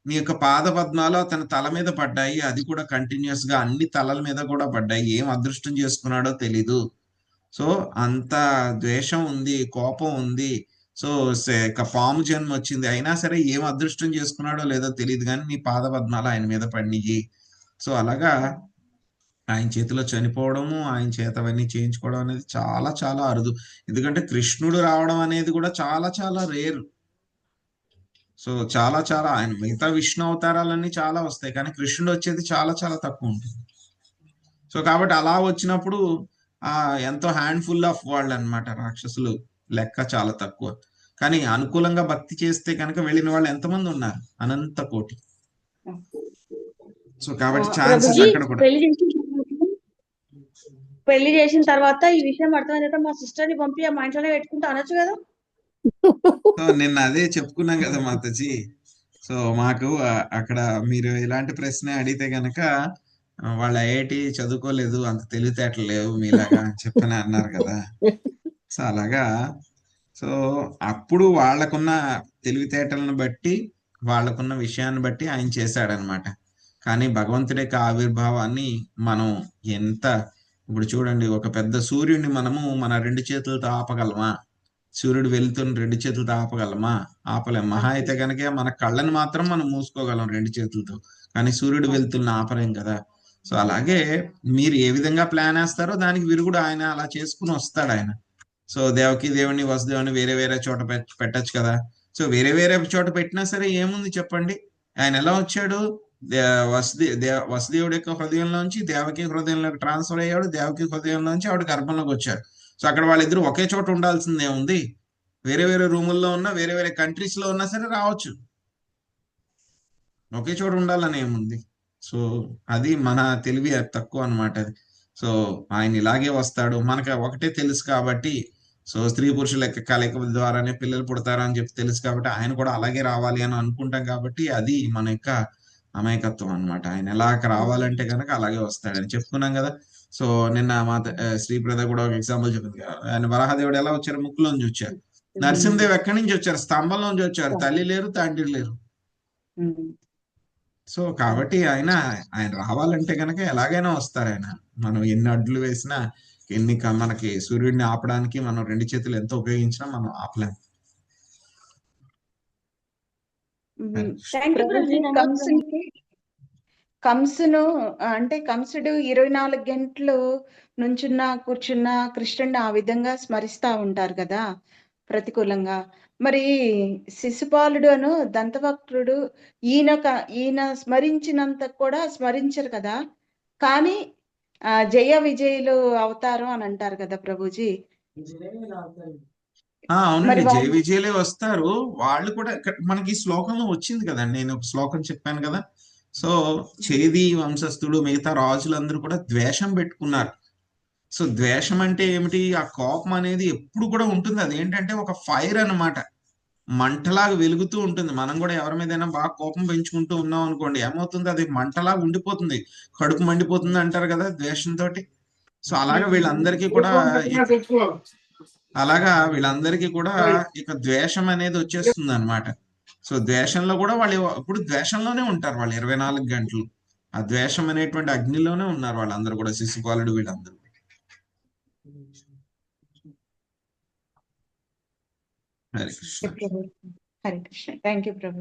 నీ యొక్క పాద పద్మాలు అతని తల మీద పడ్డాయి, అది కూడా కంటిన్యూస్ గా అన్ని తలల మీద కూడా పడ్డాయి, ఏం అదృష్టం చేసుకున్నాడో తెలీదు. సో అంత ద్వేషం ఉంది, కోపం ఉంది. సో పాము జన్మ వచ్చింది, అయినా సరే ఏం అదృష్టం చేసుకున్నాడో లేదో తెలియదు కానీ నీ పాద పద్మాలు ఆయన మీద పడినాయి. సో అలాగా ఆయన చేతిలో చనిపోవడము, ఆయన చేత అవన్నీ చేయించుకోవడం అనేది చాలా చాలా అరుదు. ఎందుకంటే కృష్ణుడు రావడం అనేది కూడా చాలా చాలా రేరు. సో చాలా చాలా ఆయన మిగతా విష్ణు అవతారాలన్నీ చాలా వస్తాయి, కానీ కృష్ణుడు వచ్చేది చాలా చాలా తక్కువ ఉంటుంది. సో కాబట్టి అలా వచ్చినప్పుడు ఎంతో హ్యాండ్ఫుల్ ఆఫ్ వాళ్ళు అన్నమాట రాక్షసులు, లెక్క చాలా తక్కువ. కానీ అనుకూలంగా భక్తి చేస్తే కనుక వెళ్ళిన వాళ్ళు ఎంతమంది ఉన్నారు, అనంత కోటి. సో కాబట్టి ఛాన్సెస్ అక్కడ కూడా. పెళ్లి చేసిన తర్వాత ఈ విషయం అర్థమైతే మా సిస్టర్ ని పంపి మా ఇంట్లోనే పెట్టుకుంటా అనొచ్చు కదా. సో నిన్న అదే చెప్పుకున్నాం కదా మాతాజీ. సో మాకు అక్కడ మీరు ఇలాంటి ప్రశ్న అడిగితే గనక వాళ్ళ ఐఐటి చదువుకోలేదు, అంత తెలివితేటలు లేవు మీలాగా అని చెప్పని అన్నారు కదా. సో అలాగా సో అప్పుడు వాళ్ళకున్న తెలివితేటలను బట్టి, వాళ్ళకున్న విషయాన్ని బట్టి ఆయన చేశాడనమాట. కానీ భగవంతుడి యొక్క ఆవిర్భావాన్ని మనం ఎంత, ఇప్పుడు చూడండి, ఒక పెద్ద సూర్యుడిని మనము మన 2 చేతులతో ఆపగలమా? సూర్యుడు వెళ్తున్న 2 చేతులతో ఆపగలమా? ఆపలేం. మహా అయితే కనుక మన కళ్ళని మాత్రం మనం మూసుకోగలం 2 చేతులతో, కానీ సూర్యుడు వెళ్తున్న ఆపలేం కదా. సో అలాగే మీరు ఏ విధంగా ప్లాన్ వేస్తారో దానికి విరుగుడు ఆయన అలా చేసుకుని వస్తాడు ఆయన. సో దేవకి దేవుని వసుదేవుని వేరే వేరే చోట పెట్టచ్చు కదా. సో వేరే వేరే చోట పెట్టినా సరే ఏముంది చెప్పండి, ఆయన ఎలా వచ్చాడు? వసుదేవుడి యొక్క హృదయంలోంచి దేవకి హృదయంలోకి ట్రాన్స్ఫర్ అయ్యాడు, దేవకి హృదయంలోంచి ఆవిడ గర్భంలోకి వచ్చాడు. సో అక్కడ వాళ్ళిద్దరు ఒకే చోట ఉండాల్సిందే ఉంది. వేరే వేరే రూముల్లో ఉన్నా, వేరే వేరే కంట్రీస్ లో ఉన్నా సరే రావచ్చు, ఒకే చోట ఉండాలని ఏముంది. సో అది మన తెలివి తక్కువ అనమాట అది. సో ఆయన ఇలాగే వస్తాడు, మనకు ఒకటే తెలుసు కాబట్టి. సో స్త్రీ పురుషుల యొక్క కలయిక ద్వారానే పిల్లలు పుడతారు అని చెప్పి తెలుసు కాబట్టి ఆయన కూడా అలాగే రావాలి అని అనుకుంటాం కాబట్టి అది మన యొక్క అమాయకత్వం అనమాట. ఆయన ఎలా రావాలంటే కనుక అలాగే వస్తాడని చెప్పుకున్నాం కదా. సో నిన్న మా శ్రీప్రద కూడా ఒక ఎగ్జాంపుల్ చెప్పింది కదా, ఆయన వరాహదేవుడు ఎలా వచ్చారు, ముక్కులోంచి వచ్చారు. నరసింహదేవ్ ఎక్కడి నుంచి వచ్చారు, స్తంభంలోంచి వచ్చారు, తల్లి లేరు తండ్రి లేరు. సో కాబట్టి ఆయన రావాలంటే కనుక ఎలాగైనా వస్తారు ఆయన. మనం ఎన్ని అడ్లు వేసినా, మనకి సూర్యుడిని ఆపడానికి మనం 2 చేతులు ఎంత ఉపయోగించినా మనం ఆపలేం. కంసును అంటే కంసుడు 24 గంటలు కూర్చున్నా కృష్ణుడిని ఆ విధంగా స్మరిస్తా ఉంటారు కదా ప్రతికూలంగా. మరి శిశుపాలుడు అను దంతవక్రుడు ఈయన స్మరించినంత కూడా స్మరించరు కదా, కానీ జయ విజయులు అవుతారు అని అంటారు కదా ప్రభుజీ. అవునండి, జయ విజయులే వస్తారు. వాళ్ళు కూడా మనకి శ్లోకంలో వచ్చింది కదండి, నేను ఒక శ్లోకం చెప్పాను కదా. సో చేది వంశస్థుడు మిగతా రాజులందరూ కూడా ద్వేషం పెట్టుకున్నారు. సో ద్వేషం అంటే ఏమిటి, ఆ కోపం అనేది ఎప్పుడు కూడా ఉంటుంది. అదేంటంటే ఒక ఫైర్ అన్నమాట, మంటలాగా వెలుగుతూ ఉంటుంది. మనం కూడా ఎవరి మీదైనా బాగా కోపం పెంచుకుంటూ ఉన్నాం అనుకోండి, ఏమవుతుంది, అది మంటలాగా ఉండిపోతుంది, కడుపు మండిపోతుంది అంటారు కదా ద్వేషంతో. సో అలాగా వీళ్ళందరికీ కూడా ఇక ద్వేషం అనేది వచ్చేస్తుంది అనమాట. సో ద్వేషంలో కూడా వాళ్ళు ఇప్పుడు ద్వేషంలోనే ఉంటారు వాళ్ళు 24 గంటలు. ఆ ద్వేషం అనేటువంటి అగ్నిలోనే ఉన్నారు వాళ్ళందరూ కూడా, శిశుపాలుడు వీళ్ళందరూ. Hare Krishna. Hare Krishna. Thank you Prabhu.